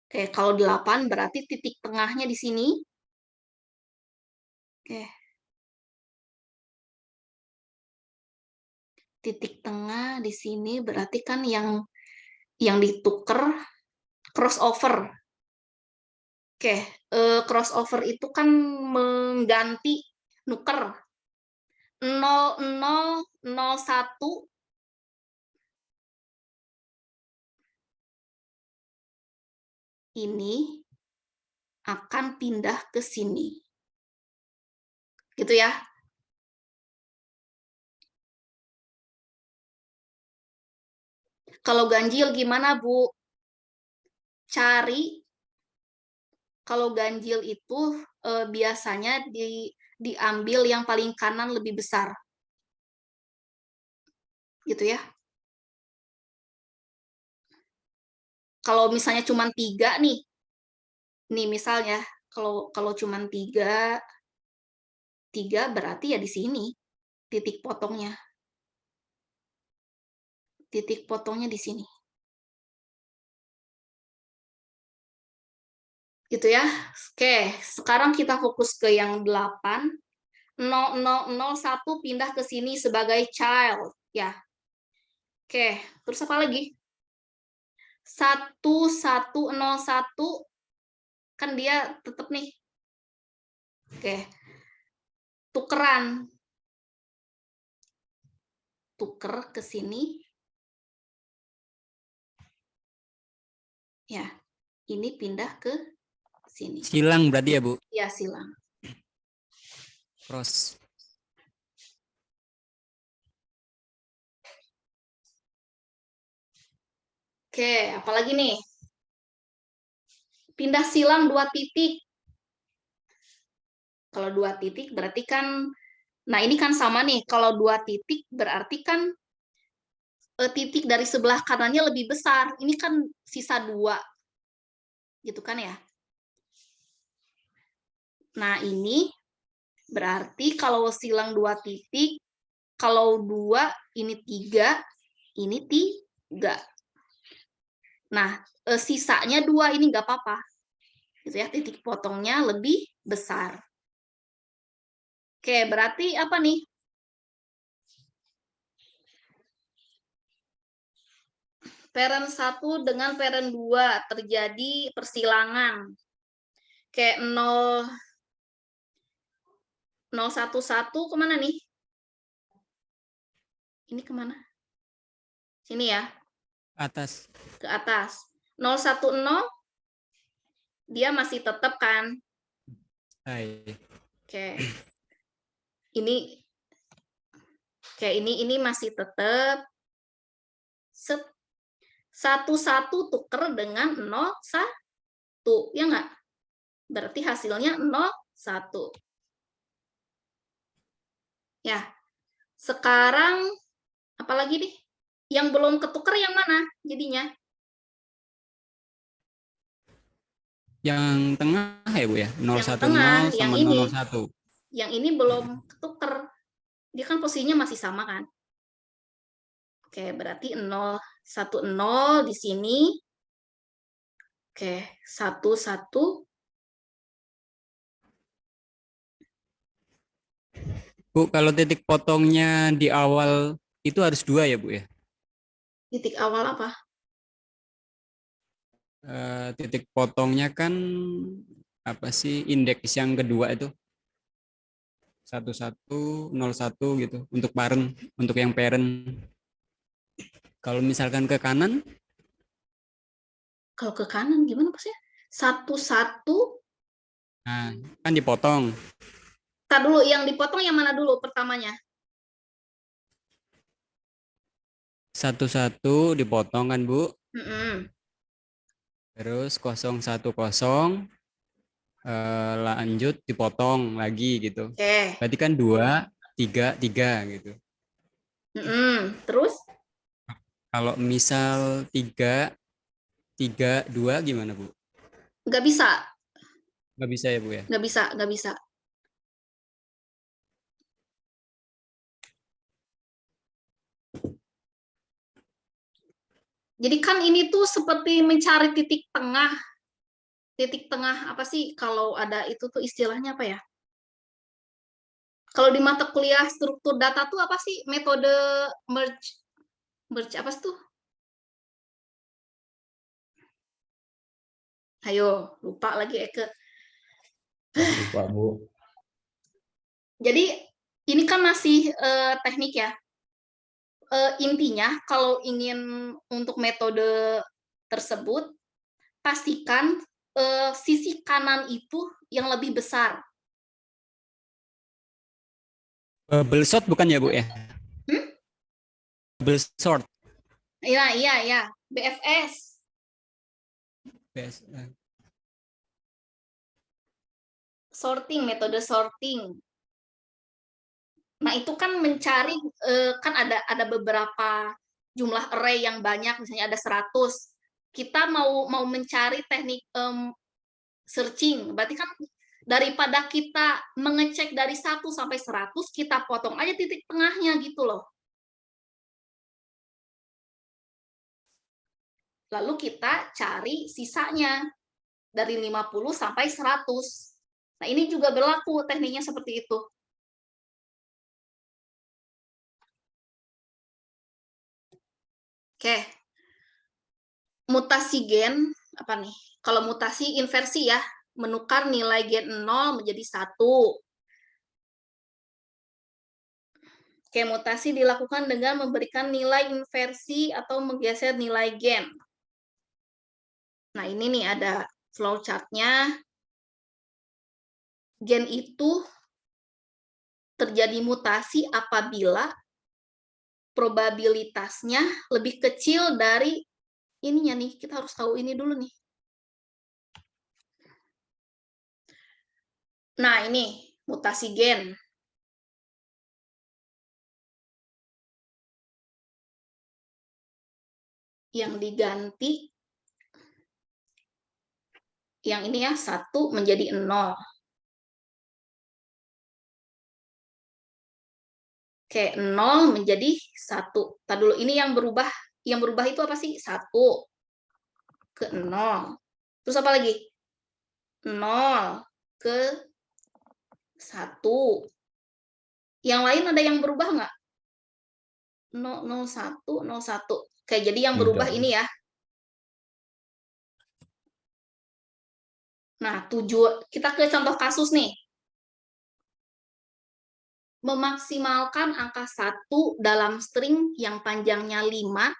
Oke, kalau 8 berarti titik tengahnya di sini. Oke. Titik tengah di sini berarti kan yang ditukar crossover. Oke, crossover itu kan mengganti nuker 0001 ini akan pindah ke sini. Gitu ya. Kalau ganjil gimana, Bu? Cari kalau ganjil itu biasanya diambil yang paling kanan lebih besar. Gitu ya. Kalau misalnya cuma 3 nih. Nih misalnya, kalau cuma 3 berarti ya di sini titik potongnya. Titik potongnya di sini. Gitu ya. Oke, sekarang kita fokus ke yang 8. 0001 pindah ke sini sebagai child, ya. Oke, terus apa lagi? 1101 kan dia tetap nih. Oke. Tukeran. Tuker ke sini. Ya. Ini pindah ke sini. Silang berarti ya, Bu? Ya, silang. Cross. Oke, apalagi nih? Pindah silang 2 titik. Kalau 2 titik berarti kan, nah ini kan sama nih, kalau 2 titik berarti kan titik dari sebelah kanannya lebih besar. Ini kan sisa 2. Gitu kan ya? Nah, ini berarti kalau silang 2 titik, kalau 2 ini 3, ini 3. Nah, sisanya 2 ini nggak apa-apa. Gitu ya, titik potongnya lebih besar. Oke, berarti apa nih? Parent 1 dengan parent 2 terjadi persilangan. Kayak 011 kemana nih? Ini kemana? Sini ya. Atas. Ke atas. 010 dia masih tetap kan? Hai. Oke. Ini masih tetap. 11 tuker dengan 01. Ya nggak? Berarti hasilnya 01. Ya. Sekarang apalagi nih? Yang belum ketukar yang mana jadinya? Yang tengah ya, Bu ya? 010 tengah, yang sama ini. 001. Yang ini belum ketukar. Dia kan posisinya masih sama kan? Oke, berarti 010 di sini. Oke, 11. Bu, kalau titik potongnya di awal itu harus 2 ya, Bu ya? Titik awal apa? Titik potongnya kan apa sih, indeks yang kedua itu 1101 gitu untuk parent, untuk yang parent. Kalau misalkan ke kanan, Kalau ke kanan gimana maksudnya? 11. nah kan dipotong. Tar dulu, yang dipotong yang mana dulu pertamanya? 11 dipotong kan, Bu? Mm-mm. Terus 010 lanjut dipotong lagi gitu. Oke. Berarti kan 2, 3, 3 gitu. Mm-mm. Terus? Kalau misal 3, 3, 2 gimana, Bu? Nggak bisa. Nggak bisa ya, Bu ya? Nggak bisa, nggak bisa. Jadi kan ini tuh seperti mencari titik tengah. Titik tengah apa sih? Kalau ada itu tuh istilahnya apa ya? Kalau di mata kuliah struktur data tuh apa sih metode merge apa sih tuh? Ayo, lupa lagi Eke. Lupa, Bu. Jadi ini kan masih teknik ya. Intinya kalau ingin untuk metode tersebut, pastikan sisi kanan itu yang lebih besar. Bubble sort bukan ya Bu ya? Bubble sort. Iya, BFS. Sorting, metode sorting. Nah, itu kan mencari, kan ada beberapa jumlah array yang banyak, misalnya ada 100. Kita mau mencari teknik searching, berarti kan daripada kita mengecek dari 1 sampai 100, kita potong aja titik tengahnya gitu loh. Lalu kita cari sisanya dari 50 sampai 100. Nah, ini juga berlaku tekniknya seperti itu. Oke. Mutasi gen, apa nih? Kalau mutasi inversi ya, menukar nilai gen 0 menjadi 1. Oke, mutasi dilakukan dengan memberikan nilai inversi atau menggeser nilai gen. Nah, ini nih ada flowchart-nya. Gen itu terjadi mutasi apabila probabilitasnya lebih kecil dari ininya nih. Kita harus tahu ini dulu nih. Nah, ini mutasi gen. Yang diganti yang ini ya, 1 menjadi 0. Oke, 0 menjadi 1. Tadi dulu, ini yang berubah itu apa sih? 1 ke 0. Terus apa lagi? 0 ke 1. Yang lain ada yang berubah nggak? 001, 01. Oke, jadi yang berubah ini ya. Nah, kita ke contoh kasus nih. Memaksimalkan angka 1 dalam string yang panjangnya 5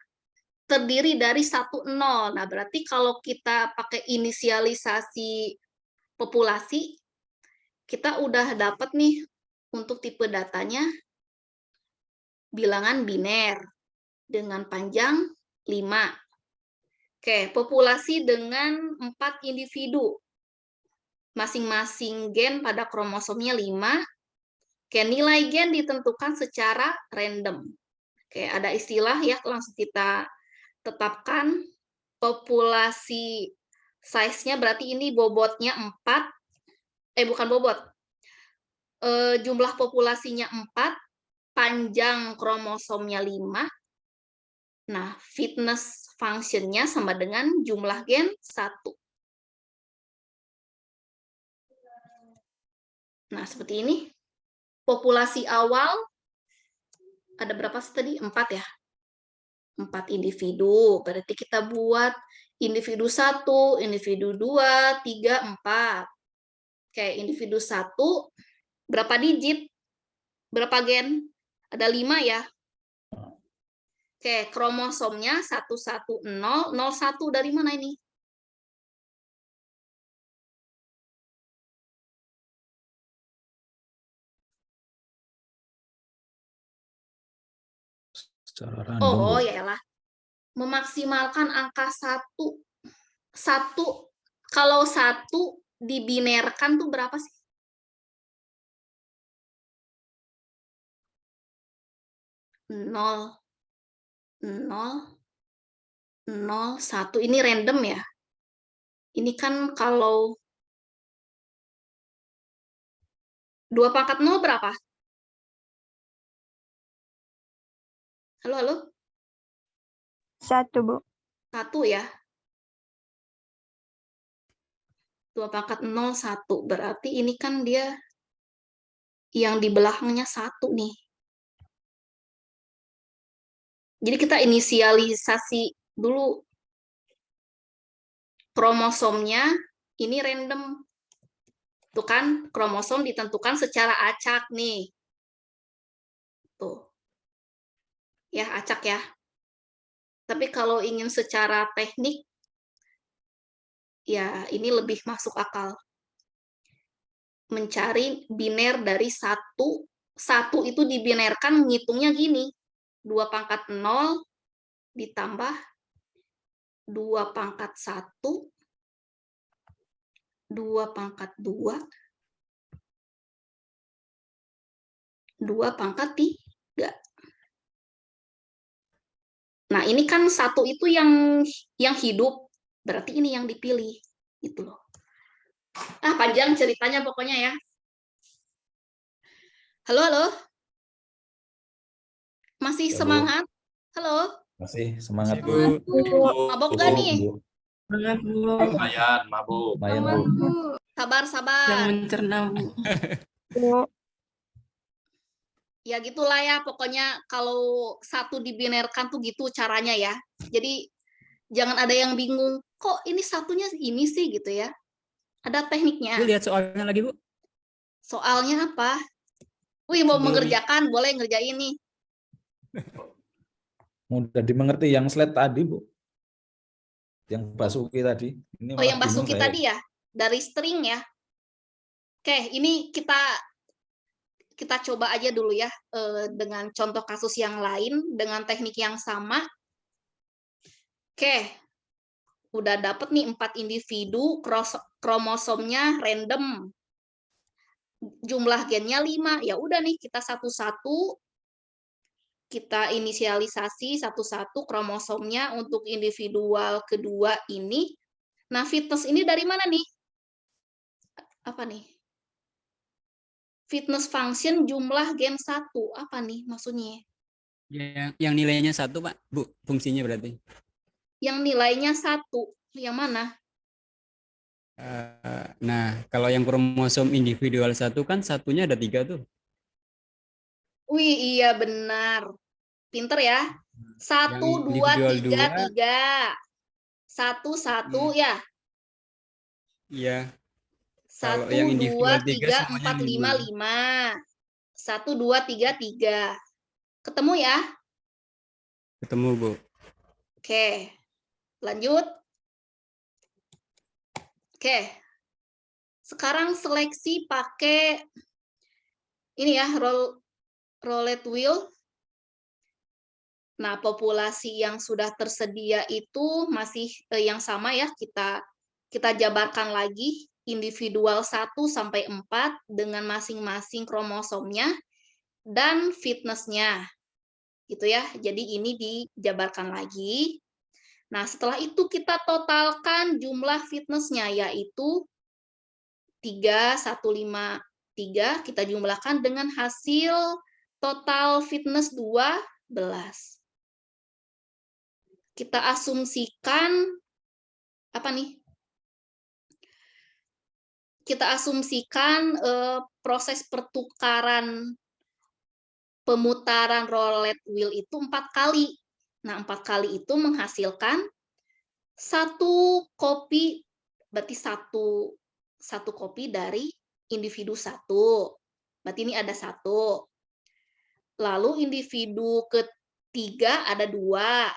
terdiri dari 1 0. Nah, berarti kalau kita pakai inisialisasi populasi, kita udah dapat nih untuk tipe datanya bilangan biner dengan panjang 5. Oke, populasi dengan 4 individu. Masing-masing gen pada kromosomnya 5. Oke, nilai gen ditentukan secara random. Oke, ada istilah ya, langsung kita tetapkan. Populasi size-nya berarti ini bobotnya 4. Bukan bobot. Jumlah populasinya 4, panjang kromosomnya 5. Nah, fitness function-nya sama dengan jumlah gen 1. Nah, seperti ini. Populasi awal ada berapa tadi? 4 ya? 4 individu. Berarti kita buat individu 1, individu 2, 3, 4. Oke, individu 1 berapa digit? Berapa gen? Ada 5 ya? Oke, kromosomnya 110, 01 dari mana ini? Secara random. Oh, yaelah. Memaksimalkan angka 1. 1, kalau 1 dibinerkan tuh berapa sih? 0, 0, 0, 1. Ini random ya? Ini kan kalau 2 pangkat 0 berapa? Halo? 1, Bu. 1 ya? 2 pangkat 0, 1. Berarti ini kan dia yang di belakangnya 1 nih. Jadi kita inisialisasi dulu kromosomnya, ini random. Tuh kan, kromosom ditentukan secara acak nih. Tuh. Ya, acak ya. Tapi kalau ingin secara teknik, ya ini lebih masuk akal. Mencari biner dari 1. 1 itu dibinerkan ngitungnya gini. 2 pangkat 0 ditambah 2 pangkat 1, 2 pangkat 2, 2 pangkat 3. Nah, ini kan 1 itu yang hidup, berarti ini yang dipilih, gitu loh. Panjang ceritanya pokoknya ya. Halo, halo? Masih Ya, Bu. semangat? Halo? Masih semangat, Bu. Bu. Mabok nggak Bu, nih? Bu. Semangat, Bu. Lumayan, mabuk. Lumayan, Bu. Semangat, Bu. Sabar, Yang sabar. mencerna, Bu. Bu. Ya gitulah ya, pokoknya kalau 1 dibinerkan tuh gitu caranya ya. Jadi jangan ada yang bingung, kok ini 1-nya ini sih gitu ya. Ada tekniknya. Bu, lihat soalnya lagi, Bu. Soalnya apa? Wih, mau Sebelumnya. mengerjakan, boleh ngerjain nih. Mudah dimengerti yang slide tadi, Bu. Yang Basuki tadi. Ini Oh, malah yang bingung Basuki saya. tadi ya, dari string ya. Oke, ini kita coba aja dulu ya dengan contoh kasus yang lain dengan teknik yang sama. Oke, udah dapet nih 4 individu, kromosomnya random, jumlah gennya 5. Ya udah nih kita satu-satu kita inisialisasi satu-satu kromosomnya untuk individual kedua ini. Nah, fitness ini dari mana nih? Apa nih? Fitness function jumlah gen 1. Apa nih maksudnya? Yang nilainya 1, Pak. Bu, fungsinya berarti. Yang nilainya 1. Yang mana? Nah, kalau yang kromosom individual 1 kan 1-nya ada 3 tuh. Wih, iya benar. Pinter ya. 1, 2, individual 3, 2. 3. 1, 1 ya. Iya. 1, Kalau yang 2, individual 3, 3 semuanya 4, 5, 5. 1, 2, 3, 3. Ketemu ya? Ketemu, Bu. Oke. Lanjut. Oke. Sekarang seleksi pakai ini ya, roulette wheel. Nah, populasi yang sudah tersedia itu masih yang sama ya, kita jabarkan lagi individual 1 sampai 4 dengan masing-masing kromosomnya dan fitness-nya. Gitu ya. Jadi ini dijabarkan lagi. Nah, setelah itu kita totalkan jumlah fitness-nya yaitu 3, 1, 5, 3 kita jumlahkan dengan hasil total fitness 12. Kita asumsikan apa nih? Kita asumsikan proses pertukaran pemutaran roulette wheel itu 4 kali. Nah, 4 kali itu menghasilkan 1 kopi, berarti satu kopi dari individu 1. Berarti ini ada 1. Lalu individu ketiga ada 2.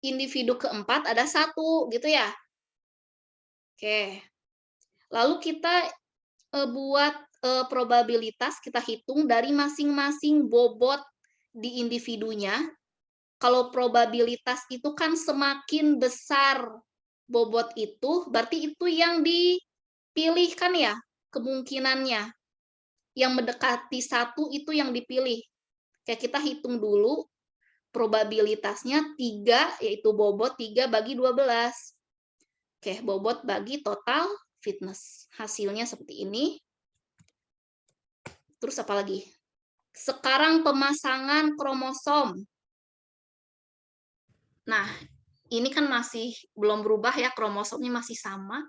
Individu keempat ada 1, gitu ya. Oke. Lalu kita buat probabilitas, kita hitung dari masing-masing bobot di individunya. Kalau probabilitas itu kan semakin besar bobot itu, berarti itu yang dipilih kan ya, kemungkinannya. Yang mendekati 1 itu yang dipilih. Kayak kita hitung dulu, probabilitasnya 3, yaitu bobot 3 bagi 12. Oke, bobot bagi total fitness. Hasilnya seperti ini. Terus apa lagi? Sekarang pemasangan kromosom. Nah, ini kan masih belum berubah ya, kromosomnya masih sama.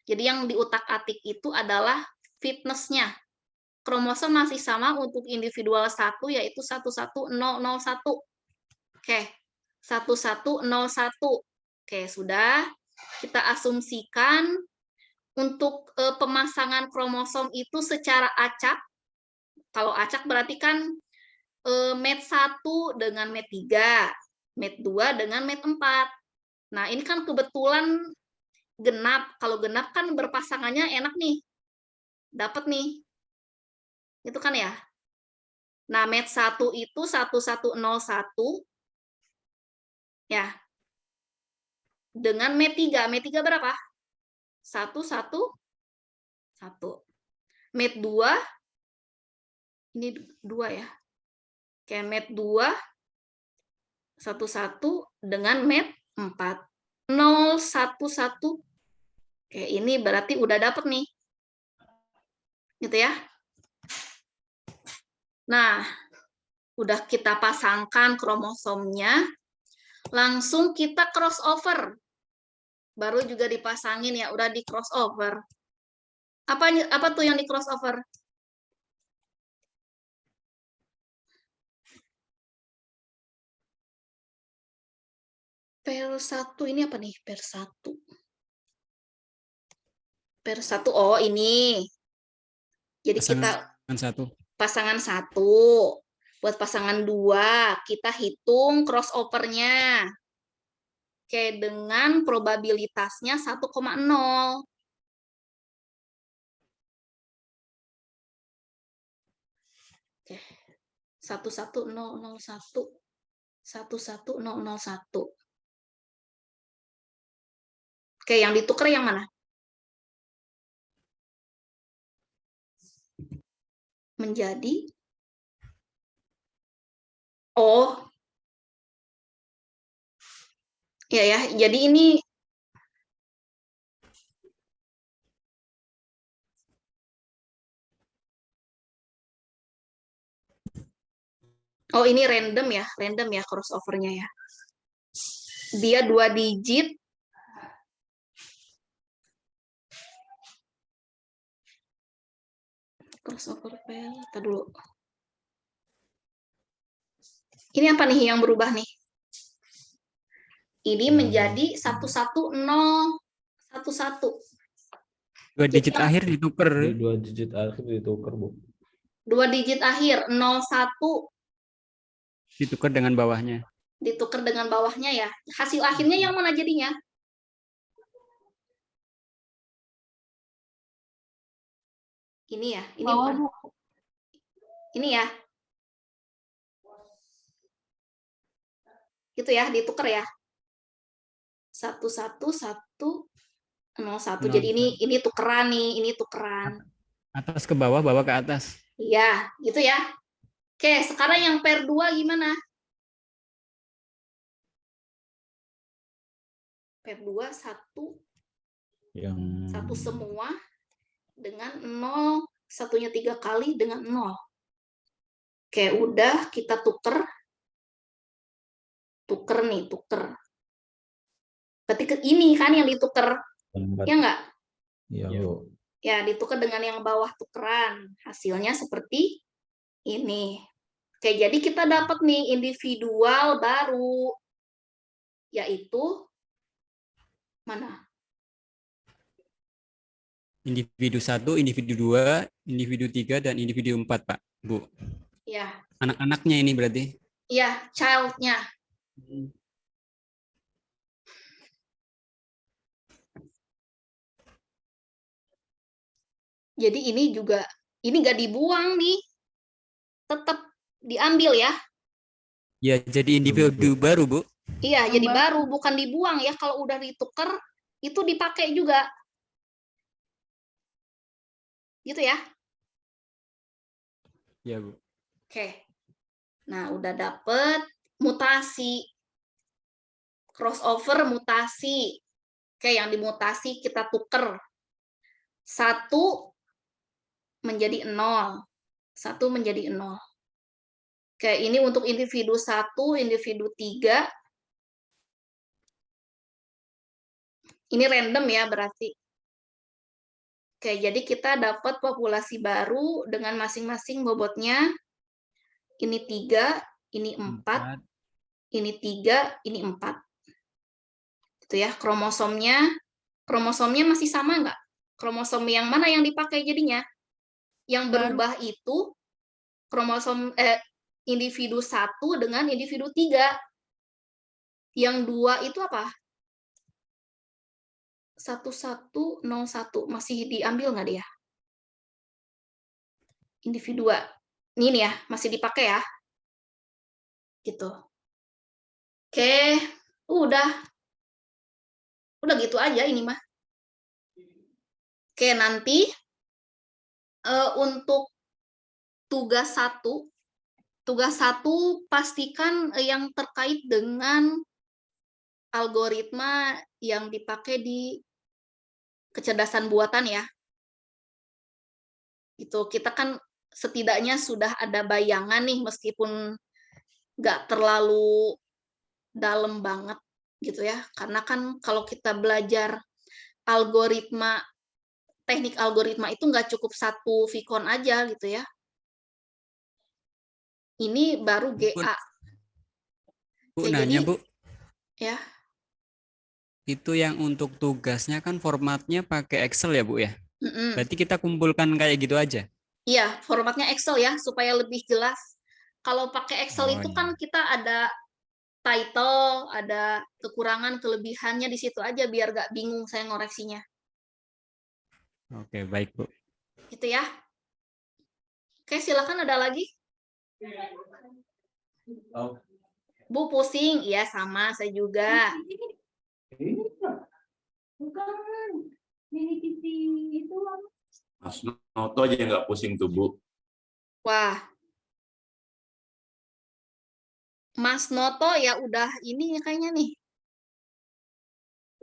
Jadi yang diutak-atik itu adalah fitness-nya. kromosom masih sama untuk individual 1 yaitu 11001. Oke, 1101. Oke, sudah. Kita asumsikan untuk pemasangan kromosom itu secara acak. Kalau acak berarti kan MET1 dengan MET3, MET2 dengan MET4. Nah, ini kan kebetulan genap. Kalau genap kan berpasangannya enak nih. Dapat nih. Itu kan ya. Nah, MET1 itu 1101 ya. Dengan MET3. MET3 berapa? 111. MET2 ini 2 ya. Oke, MET2 11 dengan MET4. 011. Oke, ini berarti udah dapet nih. Gitu ya. Nah, udah kita pasangkan kromosomnya, langsung kita crossover. Baru juga dipasangin ya, udah di crossover. Apa tuh yang di crossover? Per 1 ini apa nih? Per 1. Per 1, oh ini. Jadi kita pasangan 1. pasangan 1. Buat pasangan 2, kita hitung crossover-nya. Oke, dengan probabilitasnya 1,0. Oke. 11001. 11001. Oke, yang ditukar yang mana? Menjadi ya, jadi ini ini random ya crossover-nya ya. Dia 2 digit. Crossover pel, kita dulu. Ini apa nih yang berubah nih? Ini menjadi 11011. 2 digit akhir ditukar. 2 digit akhir ditukar, Bu. 2 digit akhir 01 Ditukar dengan bawahnya. ditukar dengan bawahnya ya. Hasil akhirnya yang mana jadinya? Ini ya, ini Bawah, bukan. Bu. Ini ya. Gitu ya, ditukar ya. 11101. Jadi ini tukeran nih, ini tukeran. Atas ke bawah, bawah ke atas. Iya, gitu ya. Oke, sekarang yang per 2 gimana? Per 2 satu semua dengan 0, satunya 3 kali dengan 0. Oke, udah kita tuker. Tuker nih, tuker. Berarti ini kan yang dituker. Ya enggak? Iya, Bu. Ya, ditukar dengan yang bawah tukeran. Hasilnya seperti ini. Oke, jadi kita dapat nih individual baru. Yaitu mana? Individu 1, individu 2, individu 3, dan individu 4, Pak, Bu. Ya. Anak-anaknya ini berarti? Iya, child-nya. Jadi ini juga, ini nggak dibuang nih. Tetap diambil ya. Ya, jadi individu baru, Bu. Iya, jadi baru, bukan dibuang ya. Kalau udah ditukar, itu dipakai juga. Gitu ya. Ya, Bu. Oke. Nah, udah dapet mutasi. Crossover mutasi. Oke, yang dimutasi kita tuker. 1 menjadi 0. 1 menjadi 0. Oke, ini untuk individu 1, individu 3. Ini random ya berarti. Oke, jadi kita dapat populasi baru dengan masing-masing bobotnya. Ini 3, ini 4, ini 3, ini 4. Itu ya, kromosomnya masih sama nggak? Kromosom yang mana yang dipakai jadinya? Yang berubah itu kromosom individu 1 dengan individu 3. Yang 2 itu apa? 1101 masih diambil nggak dia? Individu 2. Ini nih ya, masih dipakai ya. Gitu. Oke, udah gitu aja ini mah. Oke, nanti untuk tugas 1 pastikan yang terkait dengan algoritma yang dipakai di kecerdasan buatan ya. Itu kita kan setidaknya sudah ada bayangan nih meskipun nggak terlalu dalam banget gitu ya. Karena kan kalau kita belajar teknik algoritma itu nggak cukup 1 Vicon aja gitu ya. Ini baru GA. Bu, Oke, nanya jadi, Bu, ya. itu yang untuk tugasnya kan formatnya pakai Excel ya Bu ya? Mm-mm. Berarti kita kumpulkan kayak gitu aja? Iya, formatnya Excel ya, supaya lebih jelas. Kalau pakai Excel itu kan kita ada title, ada kekurangan, kelebihannya di situ aja, biar nggak bingung saya ngoreksinya. Oke, baik Bu. Gitu ya. Oke, silakan ada lagi. Bu pusing? Iya, sama, saya juga. Mas Noto aja nggak pusing tuh, Bu. Wah. Mas Noto ya udah ini kayaknya nih.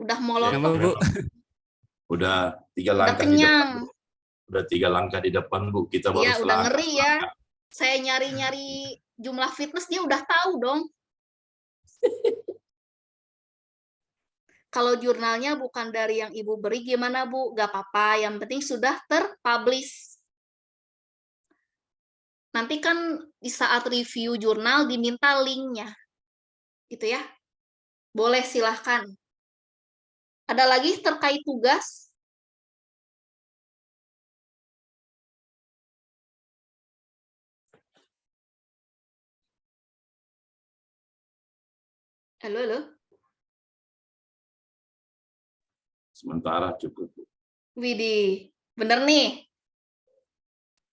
Udah molor. Kenapa, Bu? Udah 3 Udah langkah di depan, kenyang. Bu. Udah 3 langkah di depan, Bu. Kita baru Iya, udah selangkah. ngeri ya. Saya nyari-nyari jumlah fitness, dia udah tahu dong. Kalau jurnalnya bukan dari yang Ibu beri, gimana Bu? Gak apa-apa, yang penting sudah terpublish. Nanti kan di saat review jurnal diminta linknya. Gitu ya. Boleh, silahkan. Ada lagi terkait tugas? Halo, halo. Sementara cukup, Bu. Widih, bener nih.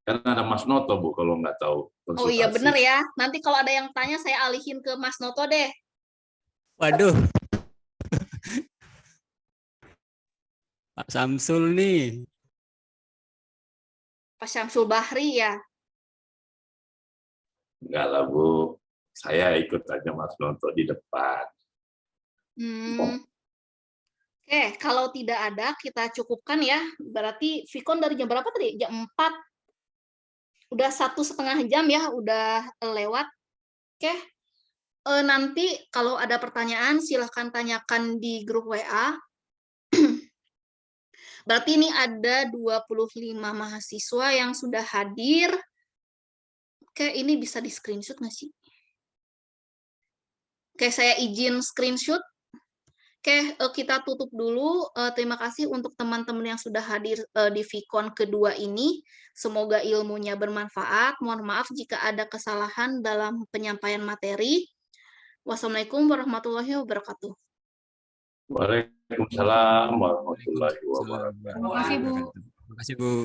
Karena ada Mas Noto, Bu, kalau nggak tahu konsultasi. Oh iya, bener ya. Nanti kalau ada yang tanya, saya alihin ke Mas Noto deh. Waduh. Pak Samsul nih. Pak Syamsul Bahri ya. Enggak lah, Bu. Saya ikut aja Mas Noto di depan. Oke, kalau tidak ada, kita cukupkan ya. Berarti Vicon dari jam berapa tadi? Jam 4. Udah 1,5 jam ya, udah lewat. Oke, nanti kalau ada pertanyaan, silahkan tanyakan di grup WA. Berarti ini ada 25 mahasiswa yang sudah hadir. Oke, ini bisa di-screenshot nggak sih? Oke, saya izin screenshot. Oke, kita tutup dulu. Terima kasih untuk teman-teman yang sudah hadir di Vicon kedua ini. Semoga ilmunya bermanfaat. Mohon maaf jika ada kesalahan dalam penyampaian materi. Wassalamualaikum warahmatullahi wabarakatuh. Waalaikumsalam warahmatullahi wabarakatuh. Terima kasih, Bu.